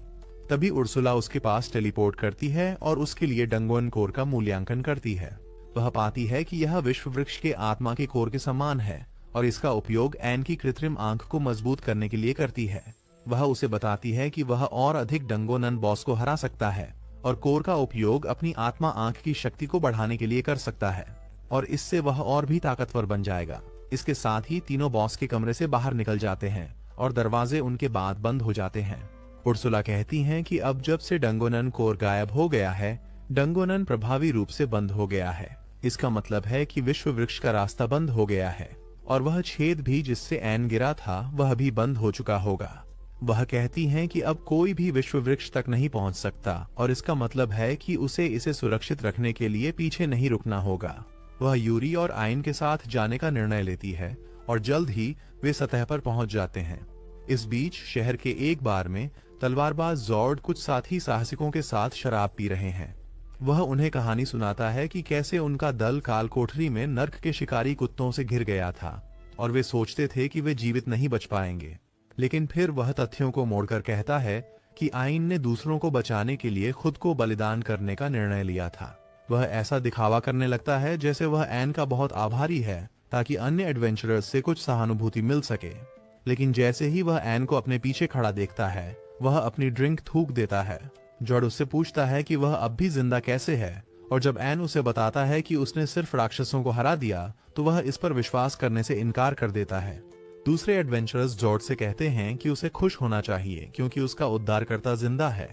तभी उर्सुला उसके पास टेलीपोर्ट करती है और उसके लिए डंगोन कोर का मूल्यांकन करती है। वह पाती है कि यह विश्व वृक्ष के आत्मा के कोर के समान है और इसका उपयोग एन की कृत्रिम आंख को मजबूत करने के लिए करती है। वह उसे बताती है कि वह और अधिक डंगोनन बॉस को हरा सकता है और कोर का उपयोग अपनी आत्मा आंख की शक्ति को बढ़ाने के लिए कर सकता है और इससे वह और भी ताकतवर बन जाएगा। इसके साथ ही तीनों बॉस के कमरे से बाहर निकल जाते हैं और दरवाजे उनके बाद बंद हो जाते हैं। उर्सुला कहती हैं कि अब जब से डंगोनन कोर गायब हो गया है, डंगोनन प्रभावी रूप से बंद हो गया है। इसका मतलब है कि विश्व वृक्ष का रास्ता बंद हो गया है और वह छेद भी जिससे एन गिरा था वह भी बंद हो चुका होगा। वह कहती हैं कि अब कोई भी विश्व वृक्ष तक नहीं पहुंच सकता और इसका मतलब है कि उसे इसे सुरक्षित रखने के लिए पीछे नहीं रुकना होगा। वह यूरी और आइन के साथ जाने का निर्णय लेती है और जल्द ही वे सतह पर पहुंच जाते हैं। इस बीच शहर के एक बार में तलवारबाज जॉर्ड कुछ साथी साहसिकों के साथ शराब पी रहे हैं। वह उन्हें कहानी सुनाता है कि कैसे उनका दल काल कोठरी में नर्क के शिकारी कुत्तों से घिर गया था और वे सोचते थे कि वे जीवित नहीं बच पाएंगे, लेकिन फिर वह तथ्यों को मोड़कर कहता है कि आइन ने दूसरों को बचाने के लिए खुद को बलिदान करने का निर्णय लिया था। वह ऐसा दिखावा करने लगता है जैसे वह एन का बहुत आभारी है ताकि अन्य एडवेंचरर्स से कुछ सहानुभूति मिल सके, लेकिन जैसे ही वह एन को अपने पीछे खड़ा देखता है वह अपनी ड्रिंक थूक देता है। जॉर्ड उससे पूछता है कि वह अब भी जिंदा कैसे है और जब एन उसे बताता है कि उसने सिर्फ राक्षसों को हरा दिया तो वह इस पर विश्वास करने से इनकार कर देता है। दूसरे एडवेंचरर्स जॉर्ज से कहते हैं कि उसे खुश होना चाहिए क्योंकि उसका उद्धारकर्ता जिंदा है,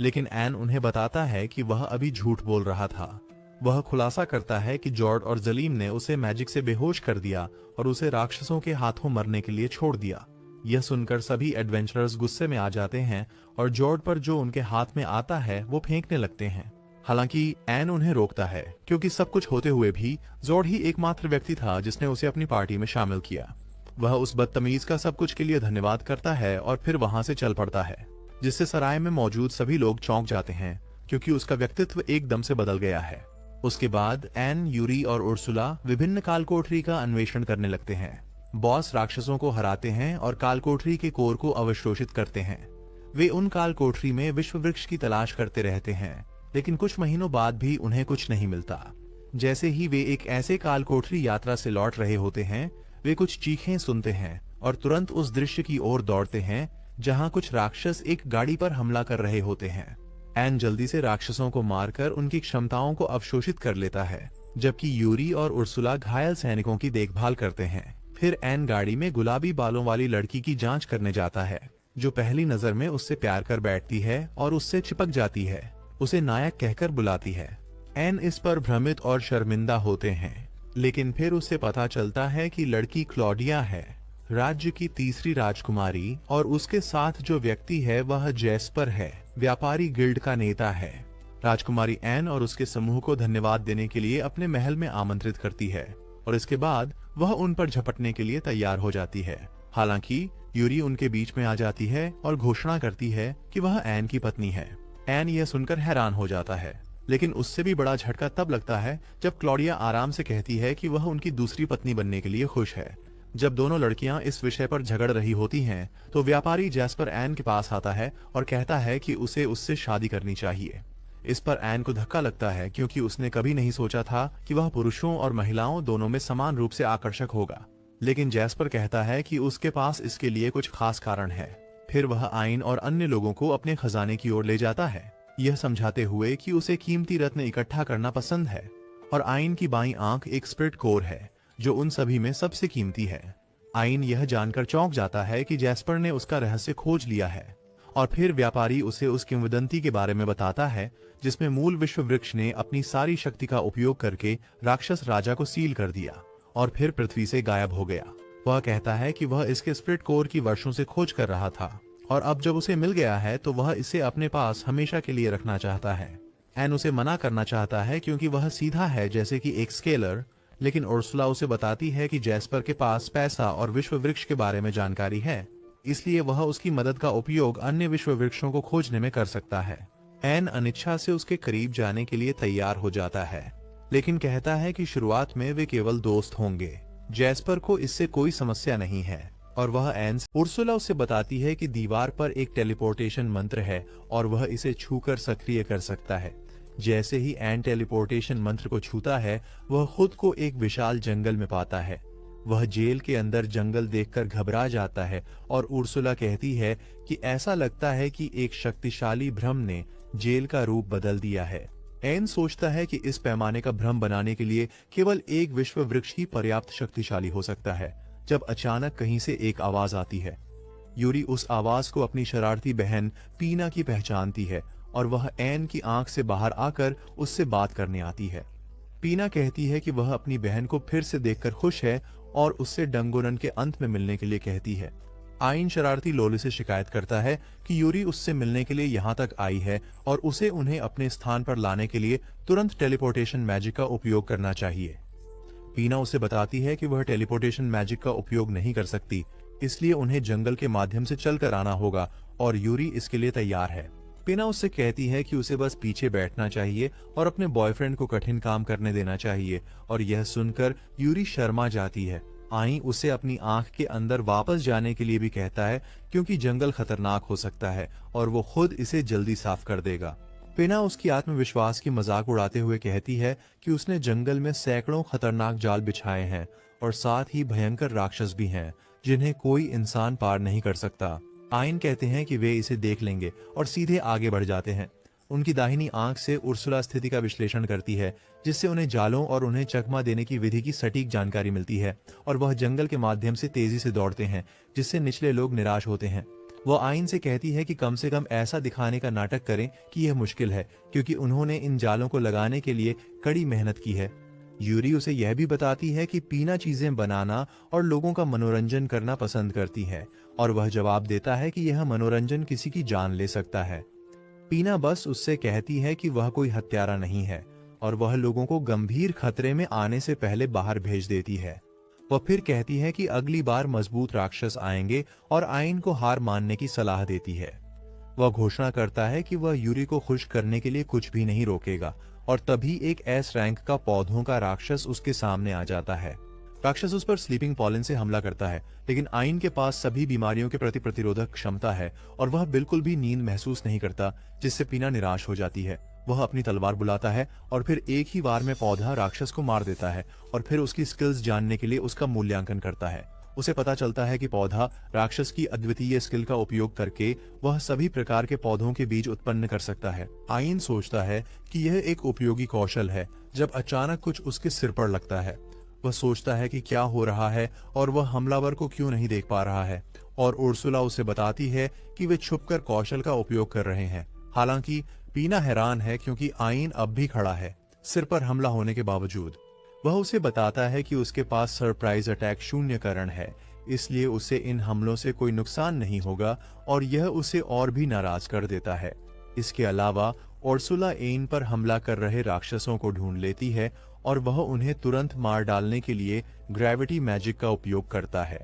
लेकिन एन उन्हें बताता है कि वह अभी झूठ बोल रहा था। वह खुलासा करता है कि जॉर्ड और जलीम ने उसे मैजिक से बेहोश कर दिया और उसे राक्षसों के हाथों मरने के लिए छोड़ दिया। यह सुनकर सभी एडवेंचरर्स गुस्से में आ जाते हैं और जॉर्ड पर जो उनके हाथ में आता है वो फेंकने लगते हैं। हालांकि एन उन्हें रोकता है क्योंकि सब कुछ होते हुए भी जॉर्ड ही एकमात्र व्यक्ति था जिसने उसे अपनी पार्टी में शामिल किया। वह उस बदतमीज का सब कुछ के लिए धन्यवाद करता है और फिर वहां से चल पड़ता है, जिससे सराय में मौजूद सभी लोग चौंक जाते हैं क्योंकि उसका व्यक्तित्व एकदम से बदल गया है। उसके बाद एन, यूरी और उर्सुला विभिन्न कालकोठरी का अन्वेषण करने लगते हैं। बॉस राक्षसों को हराते हैं और कालकोठरी के कोर को अवशोषित करते हैं। वे उन कालकोठरी में विश्व वृक्ष की तलाश करते रहते हैं, लेकिन कुछ महीनों बाद भी उन्हें कुछ नहीं मिलता। जैसे ही वे एक ऐसे कालकोठरी यात्रा से लौट रहे होते हैं, वे कुछ चीखें सुनते हैं और तुरंत उस दृश्य की ओर दौड़ते हैं जहां कुछ राक्षस एक गाड़ी पर हमला कर रहे होते हैं। एन जल्दी से राक्षसों को मारकर उनकी क्षमताओं को अवशोषित कर लेता है, जबकि यूरी और उर्सुला घायल सैनिकों की देखभाल करते हैं। फिर एन गाड़ी में गुलाबी बालों वाली लड़की की जांच करने जाता है, जो पहली नजर में उससे प्यार कर बैठती है और उससे चिपक जाती है। उसे नायक कहकर बुलाती है। एन इस पर भ्रमित और शर्मिंदा होते हैं, लेकिन फिर उसे पता चलता है कि लड़की क्लॉडिया है, राज्य की तीसरी राजकुमारी, और उसके साथ जो व्यक्ति है वह जैस्पर है, व्यापारी गिल्ड का नेता है। राजकुमारी एन और उसके समूह को धन्यवाद देने के लिए अपने महल में आमंत्रित करती है और इसके बाद वह उन पर झपटने के लिए तैयार हो जाती है। हालांकि यूरी उनके बीच में आ जाती है और घोषणा करती है कि वह एन की पत्नी है। एन यह सुनकर हैरान हो जाता है, लेकिन उससे भी बड़ा झटका तब लगता है जब क्लॉडिया आराम से कहती है कि वह उनकी दूसरी पत्नी बनने के लिए खुश है। जब दोनों लड़कियां इस विषय पर झगड़ रही होती हैं, तो व्यापारी जैस्पर एन के पास आता है और कहता है कि उसे उससे शादी करनी चाहिए। इस पर एन को धक्का लगता है क्योंकि उसने कभी नहीं सोचा था कि वह पुरुषों और महिलाओं दोनों में समान रूप से आकर्षक होगा। लेकिन जैस्पर कहता है कि उसके पास इसके लिए कुछ खास कारण है। फिर वह आइन और अन्य लोगों को अपने खजाने की ओर ले जाता है, यह समझाते हुए कि उसे कीमती रत्न इकट्ठा करना पसंद है और आइन की बाईं आंख एक स्पिरिट कोर है जो उन सभी में सबसे कीमती है। आइन यह जानकर चौंक जाता है कि जैस्पर ने उसका रहस्य खोज लिया है और फिर व्यापारी उसे उस किंवदंती के बारे में बताता है जिसमें मूल विश्व वृक्ष ने अपनी सारी शक्ति का उपयोग करके राक्षस राजा को सील कर दिया और फिर पृथ्वी से गायब हो गया। वह कहता है कि वह इसके स्पिरिट कोर की वर्षों से खोज कर रहा था और अब जब उसे मिल गया है तो वह इसे अपने पास हमेशा के लिए रखना चाहता है। एन उसे मना करना चाहता है क्योंकि वह सीधा है जैसे कि एक स्केलर, लेकिन उर्सुला उसे बताती है कि जैस्पर के पास पैसा और विश्व वृक्ष के बारे में जानकारी है, इसलिए वह उसकी मदद का उपयोग अन्य विश्व वृक्षों को खोजने में कर सकता है। एन अनिच्छा से उसके करीब जाने के लिए तैयार हो जाता है, लेकिन कहता है कि शुरुआत में वे केवल दोस्त होंगे। जैस्पर को इससे कोई समस्या नहीं है और वह एन उर्सुला उसे बताती है कि दीवार पर एक टेलीपोर्टेशन मंत्र है और वह इसे छूकर सक्रिय कर सकता है। जैसे ही एन टेलीपोर्टेशन मंत्र को छूता है, वह खुद को एक विशाल जंगल में पाता है। वह जेल के अंदर जंगल देखकर घबरा जाता है और उर्सुला कहती है कि ऐसा लगता है कि एक शक्तिशाली भ्रम ने जेल का रूप बदल दिया है। एन सोचता है कि इस पैमाने का भ्रम बनाने के लिए केवल एक विश्व वृक्ष ही पर्याप्त शक्तिशाली हो सकता है, जब अचानक कहीं से एक आवाज आती है। यूरी उस आवाज को अपनी शरारती बहन पीना की पहचानती है और वह एन की आंख से बाहर आकर उससे बात करने आती है। पीना कहती है कि वह अपनी बहन को फिर से देखकर खुश है और उससे डंगोरन के अंत में मिलने के लिए कहती है। आइन शरारती लोली से शिकायत करता है कि यूरी उससे मिलने के लिए यहाँ तक आई है और उसे उन्हें अपने स्थान पर लाने के लिए तुरंत टेलीपोर्टेशन मैजिक का उपयोग करना चाहिए। पीना उसे बताती है कि वह टेलीपोर्टेशन मैजिक का उपयोग नहीं कर सकती, इसलिए उन्हें जंगल के माध्यम से चलकर आना होगा और यूरी इसके लिए तैयार है। पीना उससे कहती है कि उसे बस पीछे बैठना चाहिए और अपने बॉयफ्रेंड को कठिन काम करने देना चाहिए और यह सुनकर यूरी शर्मा जाती है। आई उसे अपनी आंख के अंदर वापस जाने के लिए भी कहता है क्योंकि जंगल खतरनाक हो सकता है और वो खुद इसे जल्दी साफ कर देगा। पीना उसकी आत्मविश्वास की मजाक उड़ाते हुए कहती है कि उसने जंगल में सैकड़ों खतरनाक जाल बिछाए हैं और साथ ही भयंकर राक्षस भी हैं जिन्हें कोई इंसान पार नहीं कर सकता। आइन कहते हैं कि वे इसे देख लेंगे और सीधे आगे बढ़ जाते हैं। उनकी दाहिनी आंख से उर्सुला स्थिति का विश्लेषण करती है, जिससे उन्हें जालों और उन्हें चकमा देने की विधि की सटीक जानकारी मिलती है और वह जंगल के माध्यम से तेजी से दौड़ते हैं, जिससे निचले लोग निराश होते हैं। वह आइन से कहती है कि कम से कम ऐसा दिखाने का नाटक करें कि यह मुश्किल है, क्योंकि उन्होंने इन जालों को लगाने के लिए कड़ी मेहनत की है। यूरी उसे यह भी बताती है कि पीना चीजें बनाना और लोगों का मनोरंजन करना पसंद करती है और वह जवाब देता है कि यह मनोरंजन किसी की जान ले सकता है। पीना बस उससे कहती है कि वह कोई हत्यारा नहीं है और वह लोगों को गंभीर खतरे में आने से पहले बाहर भेज देती है। वह फिर कहती है कि अगली बार मजबूत राक्षस आएंगे और आइन को हार मानने की सलाह देती है। वह घोषणा करता है कि वह यूरी को खुश करने के लिए कुछ भी नहीं रोकेगा और तभी एक एस रैंक का पौधों का राक्षस उसके सामने आ जाता है। राक्षस उस पर स्लीपिंग पॉलन से हमला करता है, लेकिन आइन के पास सभी बीमारियों के प्रति प्रतिरोधक क्षमता है और वह बिल्कुल भी नींद महसूस नहीं करता, जिससे पीना निराश हो जाती है। वह अपनी तलवार बुलाता है और फिर एक ही बार में पौधा राक्षस को मार देता है और फिर उसकी स्किल्स जानने के लिए उसका मूल्यांकन करता है। उसे पता चलता है कि पौधा राक्षस की अद्वितीय स्किल का उपयोग करके वह सभी प्रकार के पौधों के बीज उत्पन्न कर सकता है। आइन सोचता है कि यह एक उपयोगी कौशल है, जब अचानक कुछ उसके सिर पर लगता है। वह सोचता है कि क्या हो रहा है और वह हमलावर को क्यों नहीं देख पा रहा है, और उर्सुला उसे बताती है कि वे छुपकर कौशल का उपयोग कर रहे हैं। हालांकि पीना हैरान है क्योंकि आइन अब भी खड़ा है, सिर पर हमला होने के बावजूद। वह उसे बताता है कि उसके पास सरप्राइज अटैक शून्यकरण है, इसलिए उसे इन हमलों से कोई नुकसान नहीं होगा और यह उसे और भी नाराज कर देता है। इसके अलावा उर्सुला एन पर हमला कर रहे राक्षसों को ढूंढ लेती है और वह उन्हें तुरंत मार डालने के लिए ग्रेविटी मैजिक का उपयोग करता है।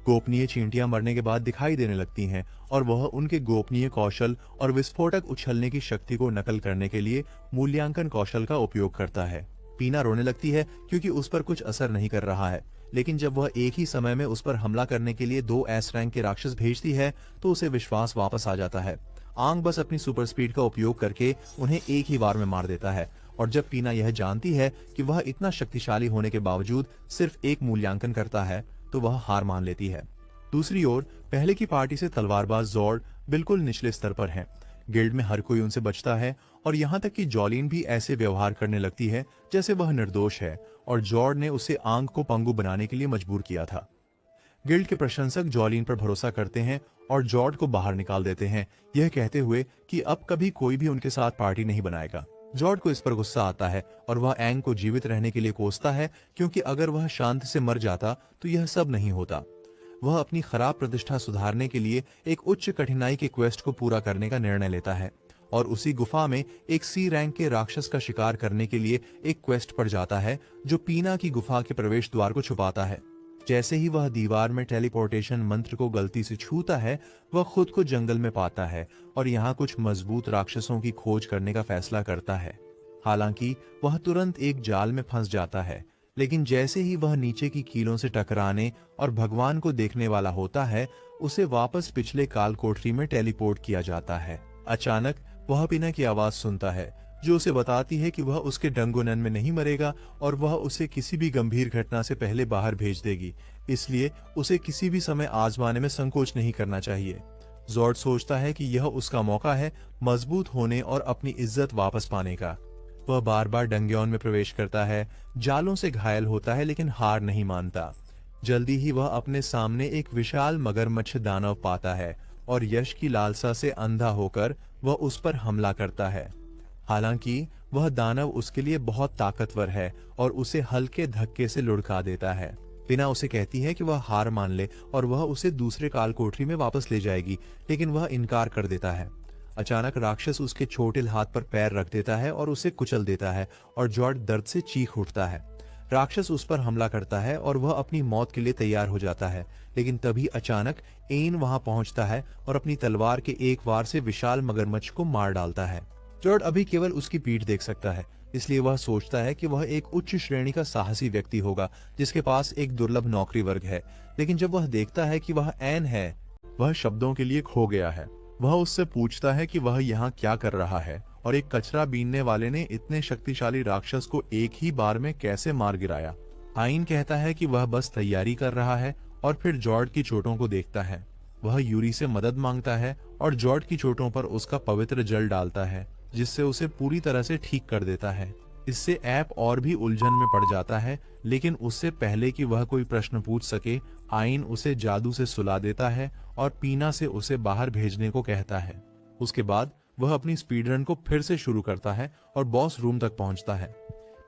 गोपनीय चींटियां मरने के बाद दिखाई देने लगती हैं और वह उनके गोपनीय कौशल और विस्फोटक उछलने की शक्ति को नकल करने के लिए मूल्यांकन कौशल का उपयोग करता है। पीना रोने लगती है क्योंकि उस पर कुछ असर नहीं कर रहा है, लेकिन जब वह एक ही समय में उस पर हमला करने के लिए 2 एस रैंक के राक्षस भेजती है तो उसे विश्वास वापस आ जाता है। आंग बस अपनी सुपर स्पीड का उपयोग करके उन्हें एक ही बार में मार देता है, और जब पीना यह जानती है कि वह इतना शक्तिशाली होने के बावजूद सिर्फ एक मूल्यांकन करता है तो वह हार मान लेती है। दूसरी ओर पहले की पार्टी से तलवारबाज ज़ोर्ड बिल्कुल निचले स्तर पर हैं। गिल्ड में हर कोई उनसे बचता है और यहाँ तक कि जॉलिन भी ऐसे व्यवहार करने लगती है जैसे वह निर्दोष है, और जॉर्ड ने उसे आंग को पंगु बनाने के लिए मजबूर किया था। गिल्ड के प्रशंसक जॉलिन पर भरोसा करते हैं और जॉर्ड को बाहर निकाल देते हैं, यह कहते हुए कि अब कभी कोई भी उनके साथ पार्टी नहीं बनाएगा। जॉर्ड को इस पर गुस्सा आता है और वह एंग को जीवित रहने के लिए कोसता है, क्योंकि अगर वह शांति से मर जाता तो यह सब नहीं होता। वह अपनी खराब प्रतिष्ठा सुधारने के लिए एक उच्च कठिनाई के क्वेस्ट को पूरा करने का निर्णय लेता है और उसी गुफा में एक सी रैंक के राक्षस का शिकार करने के लिए एक क्वेस्ट पर जाता है जो पीना की गुफा के प्रवेश द्वार को छुपाता है। जैसे ही वह दीवार में टेलीपोर्टेशन मंत्र को गलती से छूता है, वह खुद को जंगल में पाता है और यहाँ कुछ मजबूत राक्षसों की खोज करने का फैसला करता है। हालांकि वह तुरंत एक जाल में फंस जाता है, लेकिन जैसे ही वह नीचे की कीलों से टकराने और भगवान को देखने वाला होता है, उसे वापस पिछले काल कोठरी में टेलीपोर्ट किया जाता है। अचानक वह पीना की आवाज सुनता है जो उसे बताती है कि वह उसके डंगोनन में नहीं मरेगा और वह उसे किसी भी गंभीर घटना से पहले बाहर भेज देगी, इसलिए उसे किसी भी समय आजमाने में संकोच नहीं करना चाहिए। ज़ोर्ड सोचता है कि यह उसका मौका है मजबूत होने और अपनी इज्जत वापस पाने का। वह बार बार डंग्योन में प्रवेश करता है, जालों से घायल होता है, लेकिन हार नहीं मानता। जल्दी ही वह अपने सामने एक विशाल मगरमच्छ दानव पाता है और यश की लालसा से अंधा होकर वह उस पर हमला करता है। हालांकि वह दानव उसके लिए बहुत ताकतवर है और उसे हल्के धक्के से लुढ़का देता है। पिना उसे कहती है कि वह हार मान ले और वह उसे दूसरे काल कोठरी में वापस ले जाएगी, लेकिन वह इनकार कर देता है। अचानक राक्षस उसके छोटे हाथ पर पैर रख देता है और उसे कुचल देता है और जॉर्ड दर्द से चीख उठता है। राक्षस उस पर हमला करता है और वह अपनी मौत के लिए तैयार हो जाता है, लेकिन तभी अचानक एन वहां पहुंचता है और अपनी तलवार के एक वार से विशाल मगरमच्छ को मार डालता है। जॉर्ड अभी केवल उसकी पीठ देख सकता है, इसलिए वह सोचता है कि वह एक उच्च श्रेणी का साहसी व्यक्ति होगा जिसके पास एक दुर्लभ नौकरी वर्ग है, लेकिन जब वह देखता है कि वह एन है, वह शब्दों के लिए खो गया है। वह उससे पूछता है कि वह यहाँ क्या कर रहा है और एक कचरा बीनने वाले ने इतने शक्तिशाली राक्षस को एक ही बार में कैसे मार गिराया। आइन कहता है कि वह बस तैयारी कर रहा है और फिर जॉर्ड की चोटों को देखता है। वह यूरी से मदद मांगता है और जॉर्ड की चोटों पर उसका पवित्र जल डालता है, जिससे उसे पूरी तरह से ठीक कर देता है। इससे ऐप और भी उलझन में पड़ जाता है, लेकिन उससे पहले कि वह कोई प्रश्न पूछ सके, आइन उसे जादू से सुला देता है और पीना से उसे बाहर भेजने को कहता है। उसके बाद वह अपनी स्पीड रन को फिर से शुरू करता है और बॉस रूम तक पहुंचता है।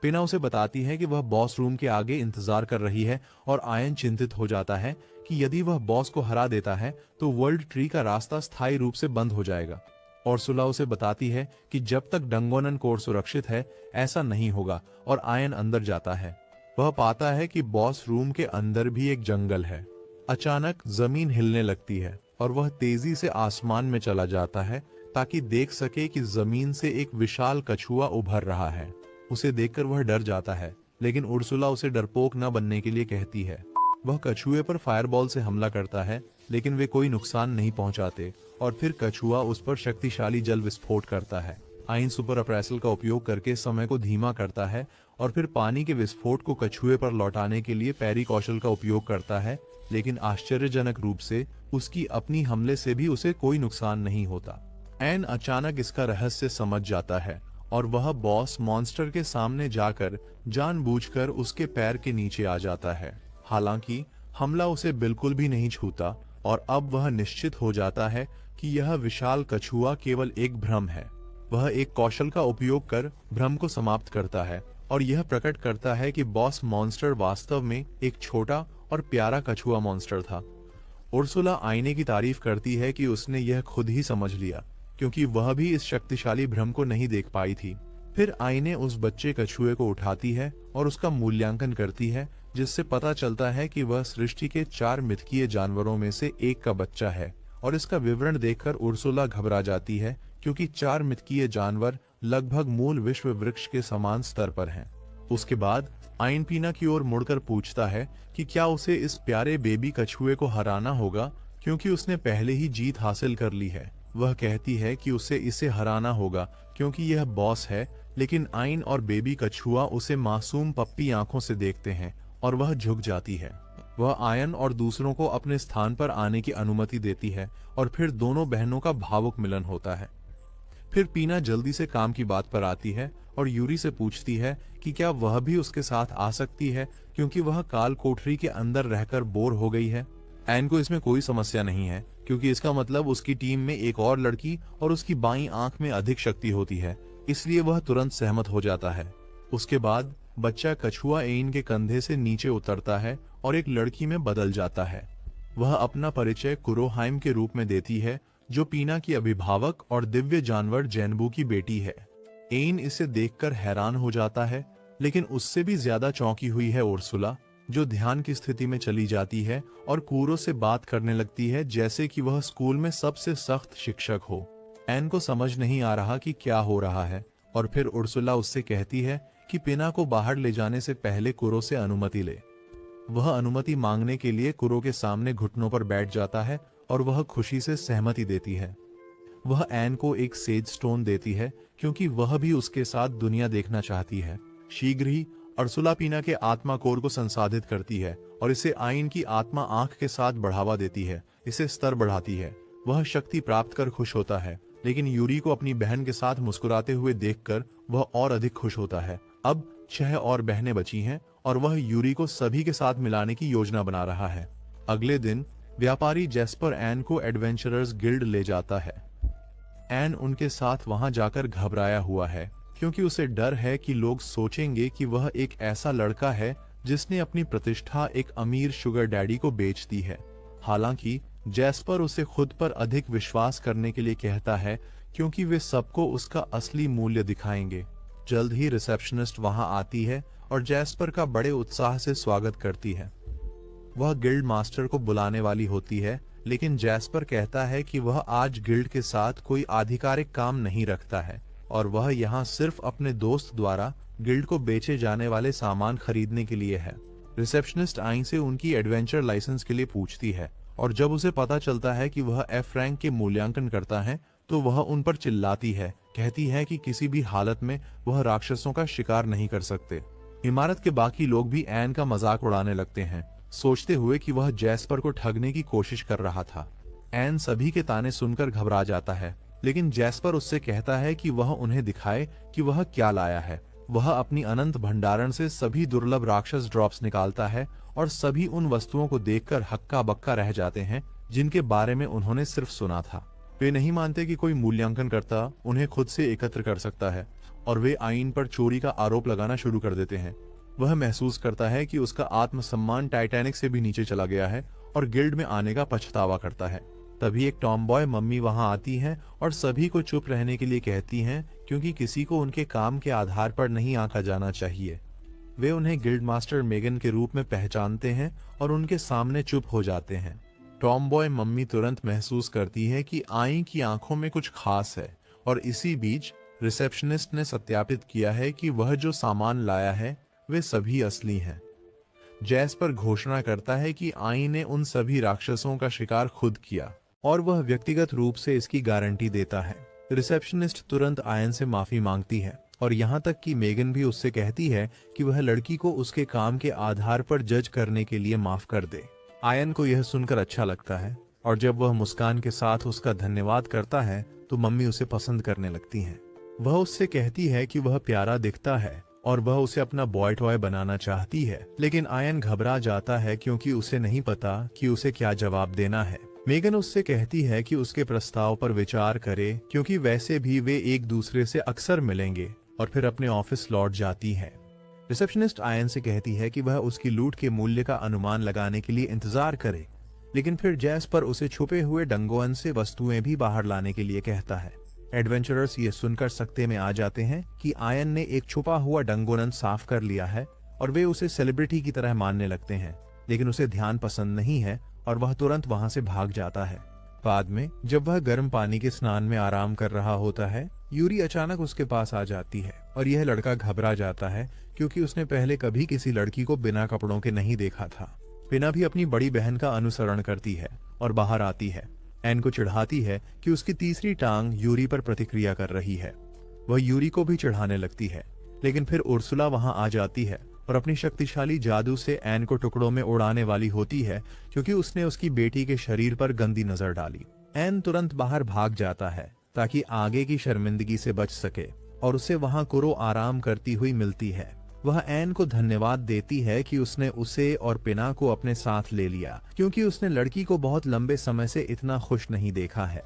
पिना उसे बताती है कि वह बॉस रूम के आगे इंतजार कर रही है और आयन चिंतित हो जाता है कि यदि वह बॉस को हरा देता है तो वर्ल्ड ट्री का रास्ता स्थायी रूप से बंद हो जाएगा। उर्सुला उसे बताती है कि जब तक डंगोनन कोर सुरक्षित है ऐसा नहीं होगा, और आयन अंदर जाता है। वह पाता है कि बॉस रूम के अंदर भी एक जंगल है। अचानक जमीन हिलने लगती है और वह तेजी से आसमान में चला जाता है ताकि देख सके कि जमीन से एक विशाल कछुआ उभर रहा है। उसे देखकर वह डर जाता है, लेकिन उर्सुला उसे डरपोक न बनने के लिए कहती है। वह कछुए पर फायरबॉल से हमला करता है, लेकिन वे कोई नुकसान नहीं पहुंचाते और फिर कछुआ उस पर शक्तिशाली जल विस्फोट करता है। आइन सुपर अप्रेसल का उपयोग करके समय को धीमा करता है और फिर पानी के विस्फोट को कछुए पर लौटाने के लिए पैरी कौशल का उपयोग करता है, लेकिन आश्चर्यजनक रूप से उसकी अपनी हमले से भी उसे कोई नुकसान नहीं होता। एन अचानक इसका रहस्य समझ जाता है और वह बॉस मॉन्स्टर के सामने जाकर जानबूझकर उसके पैर के नीचे आ जाता है। हालांकि हमला उसे बिल्कुल भी नहीं छूता और अब वह निश्चित हो जाता है कि यह विशाल कछुआ केवल एक भ्रम है। वह एक कौशल का उपयोग कर भ्रम को समाप्त करता है और यह प्रकट करता है कि बॉस मॉन्स्टर वास्तव में एक छोटा और प्यारा कछुआ मॉन्स्टर था। उर्सुला आईने की तारीफ करती है कि उसने यह खुद ही समझ लिया, क्योंकि वह भी इस शक्तिशाली भ्रम को नहीं देख पाई थी। फिर आईने उस बच्चे कछुए को उठाती है और उसका मूल्यांकन करती है, जिससे पता चलता है कि वह सृष्टि के 4 मिथकीय जानवरों में से एक का बच्चा है। और इसका विवरण देखकर उर्सुला घबरा जाती है, क्योंकि 4 मिथकीय जानवर लगभग मूल विश्व वृक्ष के समान स्तर पर हैं। उसके बाद आयन पीना की ओर मुड़कर पूछता है कि क्या उसे इस प्यारे बेबी कछुए को हराना होगा क्योंकि उसने पहले ही जीत हासिल कर ली है। वह कहती है कि उसे इसे हराना होगा क्योंकि यह बॉस है, लेकिन आयन और बेबी कछुआ उसे मासूम पप्पी आंखों से देखते हैं और वह झुक जाती है। वह आयन और दूसरों को अपने स्थान पर आने की अनुमति देती है और फिर दोनों बहनों का भावुक मिलन होता है। फिर पीना जल्दी से काम की बात पर आती है और यूरी से पूछती है कि क्या वह भी उसके साथ आ सकती है क्योंकि वह काल कोठरी के अंदर रहकर बोर हो गई है। एन को इसमें कोई समस्या नहीं है क्योंकि इसका मतलब उसकी टीम में एक और लड़की और उसकी बाईं आंख में अधिक शक्ति होती है, इसलिए वह तुरंत सहमत हो जाता है। उसके बाद बच्चा कछुआ एन के कंधे से नीचे उतरता है और एक लड़की में बदल जाता है। वह अपना परिचय कुरोहाइम के रूप में देती है, जो पीना की अभिभावक और दिव्य जानवर जैनबू की बेटी है। एन इसे देखकर हैरान हो जाता है, लेकिन उससे भी ज्यादा चौंकी हुई है उर्सुला, जो ध्यान की स्थिति में चली जाती है और कूरो से बात करने लगती है जैसे कि वह स्कूल में सबसे सख्त शिक्षक हो। एन को समझ नहीं आ रहा कि क्या हो रहा है और फिर उर्सुला उससे कहती है कि पिना को बाहर ले जाने से पहले कुरो से अनुमति ले। वह अनुमति मांगने के लिए कुरो के सामने घुटनों पर बैठ जाता है और वह खुशी से सहमति देती है। वह एन को एक सेज स्टोन देती है क्योंकि वह भी उसके साथ दुनिया देखना चाहती है। शीघ्र ही उर्सुला पीना के आत्मा कोर को संसाधित करती है और इसे आयन की आत्मा आंख के साथ बढ़ावा देती है, इसे स्तर बढ़ाती है। वह शक्ति प्राप्त कर खुश होता है, लेकिन यूरी को अपनी बहन के साथ मुस्कुराते हुए देखकर वह और अधिक खुश होता है। अब 6 और बहनें बची हैं और वह यूरी को सभी के साथ मिलाने की योजना बना रहा है। अगले दिन व्यापारी जेस्पर एन को एडवेंचरर्स गिल्ड ले जाता है। एन उनके साथ वहां जाकर घबराया हुआ है क्योंकि उसे डर है कि लोग सोचेंगे कि वह एक ऐसा लड़का है जिसने अपनी प्रतिष्ठा एक अमीर शुगर डैडी को बेच दी है। हालांकि जेस्पर उसे खुद पर अधिक विश्वास करने के लिए कहता है क्योंकि वे सबको उसका असली मूल्य दिखाएंगे। जल्द ही रिसेप्शनिस्ट वहां आती है और जेस्पर का बड़े उत्साह से स्वागत करती है। वह गिल्ड मास्टर को बुलाने वाली होती है, लेकिन जेस्पर कहता है कि वह आज गिल्ड के साथ कोई आधिकारिक काम नहीं रखता है और वह यहाँ सिर्फ अपने दोस्त द्वारा गिल्ड को बेचे जाने वाले सामान खरीदने के लिए है। रिसेप्शनिस्ट आइन से उनकी एडवेंचर लाइसेंस के लिए पूछती है और जब उसे पता चलता है कि वह एफ रैंक के मूल्यांकन करता है तो वह उन पर चिल्लाती है, कहती है कि किसी भी हालत में वह राक्षसों का शिकार नहीं कर सकते। इमारत के बाकी लोग भी एन का मजाक उड़ाने लगते हैं, सोचते हुए कि वह जेस्पर को ठगने की कोशिश कर रहा था। एन सभी के ताने सुनकर घबरा जाता है, लेकिन जेस्पर उससे कहता है कि वह उन्हें दिखाए कि वह क्या लाया है। वह अपनी अनंत भंडारण से सभी दुर्लभ राक्षस ड्रॉप्स निकालता है और सभी उन वस्तुओं को देखकर हक्का बक्का रह जाते हैं जिनके बारे में उन्होंने सिर्फ सुना था। वे नहीं मानते कि कोई मूल्यांकन करता उन्हें खुद से एकत्र कर सकता है और वे आइन पर चोरी का आरोप लगाना शुरू कर देते हैं। वह महसूस करता है कि उसका आत्मसम्मान टाइटैनिक से भी नीचे चला गया है और गिल्ड में आने का पछतावा करता है। तभी एक टॉमबॉय मम्मी वहां आती है और सभी को चुप रहने के लिए कहती हैं क्योंकि किसी को उनके काम के आधार पर नहीं आंका जाना चाहिए। वे उन्हें गिल्ड मास्टर मेगन के रूप में पहचानते हैं और उनके सामने चुप हो जाते हैं। टॉमबॉय मम्मी तुरंत महसूस करती है कि आई की आंखों में कुछ खास है और इसी बीच रिसेप्शनिस्ट ने सत्यापित किया है कि वह जो सामान लाया है वे सभी असली हैं। जेस्पर घोषणा करता है कि आई ने उन सभी राक्षसों का शिकार खुद किया और वह व्यक्तिगत रूप से इसकी गारंटी देता है। रिसेप्शनिस्ट तुरंत आयन से माफी मांगती है और यहाँ तक कि मेगन भी उससे कहती है कि वह लड़की को उसके काम के आधार पर जज करने के लिए माफ कर दे। आयन को यह सुनकर अच्छा लगता है और जब वह मुस्कान के साथ उसका धन्यवाद करता है तो मम्मी उसे पसंद करने लगती हैं। वह उससे कहती है कि वह प्यारा दिखता है और वह उसे अपना बॉय टॉय बनाना चाहती है, लेकिन आयन घबरा जाता है क्योंकि उसे नहीं पता कि उसे क्या जवाब देना है। मेगन उससे कहती है कि उसके प्रस्ताव पर विचार करे क्योंकि वैसे भी वे एक दूसरे से अक्सर मिलेंगे और फिर अपने ऑफिस लौट जाती है। रिसेप्शनिस्ट आयन से कहती है कि वह उसकी लूट के मूल्य का अनुमान लगाने के लिए इंतजार करे, लेकिन फिर जेस्पर उसे छुपे हुए डंगोअन से वस्तुएं भी बाहर लाने के लिए कहता है। एडवेंचरर्स ये सुनकर सकते में आ जाते हैं कि आयन ने एक छुपा हुआ डंगोनन साफ कर लिया है और वे उसे सेलिब्रिटी की तरह मानने लगते हैं, लेकिन उसे ध्यान पसंद नहीं है और वह तुरंत वहां से भाग जाता है। बाद में जब वह गर्म पानी के स्नान में आराम कर रहा होता है, यूरी अचानक उसके पास आ जाती है और यह लड़का घबरा जाता है क्योंकि उसने पहले कभी किसी लड़की को बिना कपड़ों के नहीं देखा था। पिना भी अपनी बड़ी बहन का अनुसरण करती है और बाहर आती है। एन को चिढ़ाती है कि उसकी तीसरी टांग यूरी पर प्रतिक्रिया कर रही है। वह यूरी को भी चिढ़ाने लगती है, लेकिन फिर उर्सुला वहां आ जाती है और अपनी शक्तिशाली जादू से एन को टुकड़ों में उड़ाने वाली होती है क्योंकि उसने उसकी बेटी के शरीर पर गंदी नजर डाली। एन तुरंत बाहर भाग जाता है ताकि आगे की शर्मिंदगी से बच सके और उसे वहां कुरो आराम करती हुई मिलती है। वह एन को धन्यवाद देती है कि उसने उसे और पिना को अपने साथ ले लिया क्योंकि उसने लड़की को बहुत लंबे समय से इतना खुश नहीं देखा है।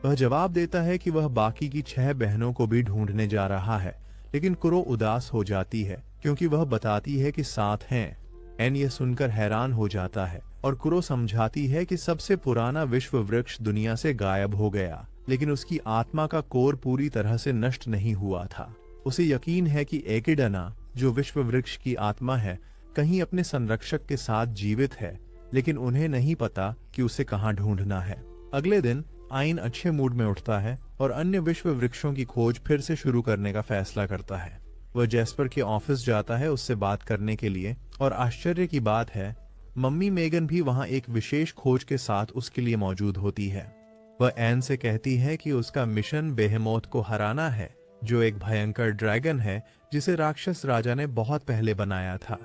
वह जवाब देता है कि वह बाकी की 6 बहनों को भी ढूंढने जा रहा है, लेकिन कुरो उदास हो जाती है क्योंकि वह बताती है कि 7 हैं। एन ये सुनकर हैरान हो जाता है और कुरो समझाती है कि सबसे पुराना विश्व वृक्ष दुनिया से गायब हो गया, लेकिन उसकी आत्मा का कोर पूरी तरह से नष्ट नहीं हुआ था। उसे यकीन है कि एकिडना, जो विश्व वृक्ष की आत्मा है, कहीं अपने संरक्षक के साथ जीवित है, लेकिन उन्हें नहीं पता कि उसे कहां ढूंढना है। अगले दिन आइन अच्छे मूड में उठता है और अन्य विश्व वृक्षों की खोज फिर से शुरू करने का फैसला करता है। वह जैस्पर के ऑफिस जाता है उससे बात करने के लिए, और आश्चर्य की बात है मम्मी मेगन भी वहां एक विशेष खोज के साथ उसके लिए मौजूद होती है। वह एन से कहती है कि उसका मिशन बेहेमोथ को हराना है, जो एक भयंकर ड्रैगन है जिसे राक्षस राजा ने बहुत पहले बनाया था।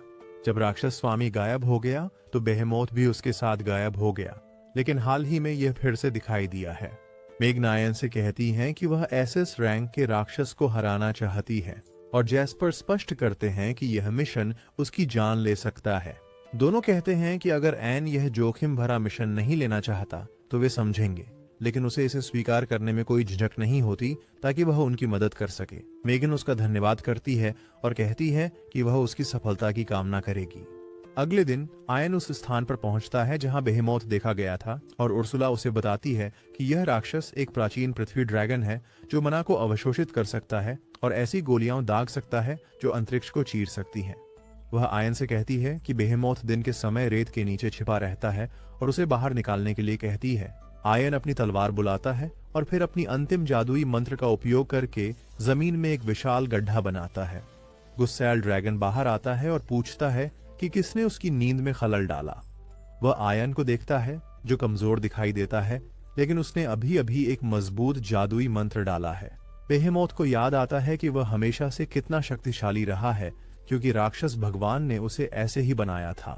जब राक्षस स्वामी गायब हो गया तो बेहेमोथ भी उसके साथ गायब हो गया, लेकिन हाल ही में यह फिर से दिखाई दिया है। मेग नायन से कहती हैं कि वह एसएस रैंक के राक्षस को हराना चाहती है और जैस्पर स्पष्ट करते हैं कि यह मिशन उसकी जान ले सकता है। दोनों कहते हैं कि अगर एन यह जोखिम भरा मिशन नहीं लेना चाहता तो वे समझेंगे, लेकिन उसे इसे स्वीकार करने में कोई झिझक नहीं होती ताकि वह उनकी मदद कर सके। मेगन उसका धन्यवाद करती है और कहती है कि वह उसकी सफलता की कामना करेगी। अगले दिन आयन उस स्थान पर पहुंचता है जहां बेहेमोथ देखा गया था और उर्सुला उसे बताती है कि यह राक्षस एक प्राचीन पृथ्वी ड्रैगन है जो मना को अवशोषित कर सकता है और ऐसी गोलियां दाग सकता है जो अंतरिक्ष को चीर सकती हैं। वह आयन से कहती है कि बेहेमोथ दिन के समय रेत के नीचे छिपा रहता है और उसे बाहर निकालने के लिए कहती है। आयन अपनी तलवार बुलाता है और फिर अपनी अंतिम जादुई मंत्र का उपयोग करके जमीन में एक विशाल गड्ढा बनाता है। गुस्सैल ड्रैगन बाहर आता है और पूछता है कि किसने उसकी नींद में खलल डाला। वह आयन को देखता है जो कमजोर दिखाई देता है, लेकिन उसने अभी अभी एक मजबूत जादुई मंत्र डाला है। बेहेमोथ को याद आता है कि वह हमेशा से कितना शक्तिशाली रहा है क्योंकि राक्षस भगवान ने उसे ऐसे ही बनाया था।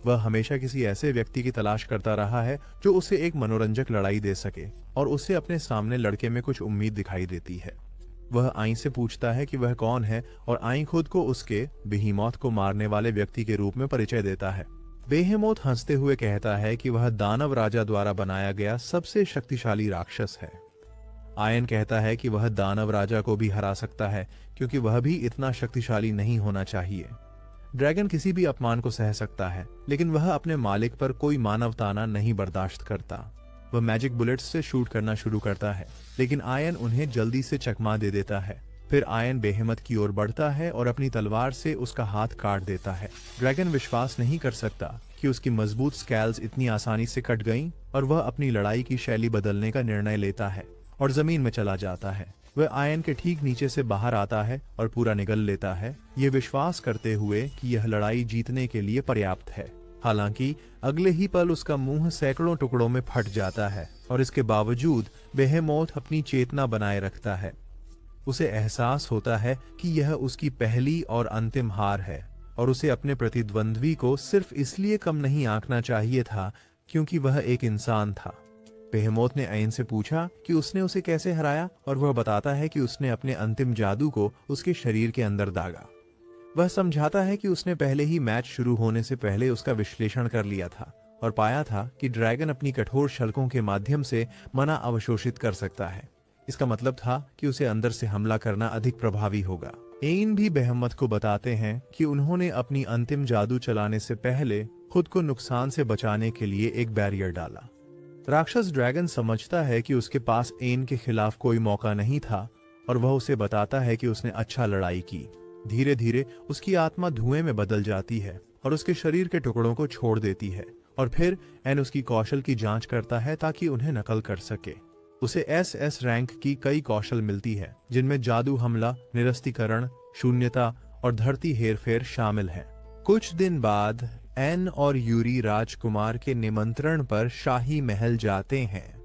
वह हमेशा किसी ऐसे व्यक्ति की तलाश करता रहा है जो उसे एक मनोरंजक लड़ाई दे सके और उसे अपने सामने लड़के में कुछ उम्मीद दिखाई देती है। वह आई से पूछता है कि वह कौन है और आई खुद को उसके बेहेमोथ को मारने वाले व्यक्ति के रूप में परिचय देता है। बेहेमोथ हंसते हुए कहता है कि वह दानव राजा द्वारा बनाया गया सबसे शक्तिशाली राक्षस है। आयन कहता है कि वह दानव राजा को भी हरा सकता है क्योंकि वह भी इतना शक्तिशाली नहीं होना चाहिए। ड्रैगन किसी भी अपमान को सह सकता है, लेकिन वह अपने मालिक पर कोई मानव ताना नहीं बर्दाश्त करता। वह मैजिक बुलेट्स से शूट करना शुरू करता है, लेकिन आयन उन्हें जल्दी से चकमा दे देता है। फिर आयन बेहेमोथ की ओर बढ़ता है और अपनी तलवार से उसका हाथ काट देता है। ड्रैगन विश्वास नहीं कर सकता कि उसकी मजबूत स्कैल्स इतनी आसानी से कट गईं और वह अपनी लड़ाई की शैली बदलने का निर्णय लेता है और जमीन में चला जाता है। वह आयन के ठीक नीचे से बाहर आता है और पूरा निगल लेता है, ये विश्वास करते हुए कि यह लड़ाई जीतने के लिए पर्याप्त है। हालांकि अगले ही पल उसका मुंह सैकड़ों टुकड़ों में फट जाता है और इसके बावजूद बेहेमोथ अपनी चेतना बनाए रखता है। उसे एहसास होता है कि यह उसकी पहली और अंतिम हार है और उसे अपने प्रतिद्वंद्वी को सिर्फ इसलिए कम नहीं आंकना चाहिए था क्योंकि वह एक इंसान था। बेहेमोथ ने आयन से पूछा कि उसने उसे कैसे हराया और वह बताता है कि उसने अपने अंतिम जादू को उसके शरीर के अंदर दागा। वह समझाता है कि उसने पहले ही मैच शुरू होने से पहले उसका विश्लेषण कर लिया था और पाया था कि ड्रैगन अपनी कठोर शल्कों के माध्यम से मना अवशोषित कर सकता है। इसका मतलब था कि उसे अंदर से हमला करना अधिक प्रभावी होगा। एन भी बेहेमोथ को बताते हैं कि उन्होंने अपनी अंतिम जादू चलाने से पहले खुद को नुकसान से बचाने के लिए एक बैरियर डाला। राक्षस ड्रैगन समझता है कि उसके पास एन के खिलाफ कोई मौका नहीं था और वह उसे बताता है कि उसने अच्छा लड़ाई की। धीरे धीरे उसकी आत्मा धुएं में बदल जाती है और उसके शरीर के टुकड़ों को छोड़ देती है और फिर एन उसकी कौशल की जांच करता है ताकि उन्हें नकल कर सके। उसे एस रैंक की कई कौशल मिलती है, जिनमें जादू हमला, निरस्तीकरण, शून्यता और धरती हेरफेर शामिल हैं। कुछ दिन बाद एन और यूरी राजकुमार के निमंत्रण पर शाही महल जाते हैं।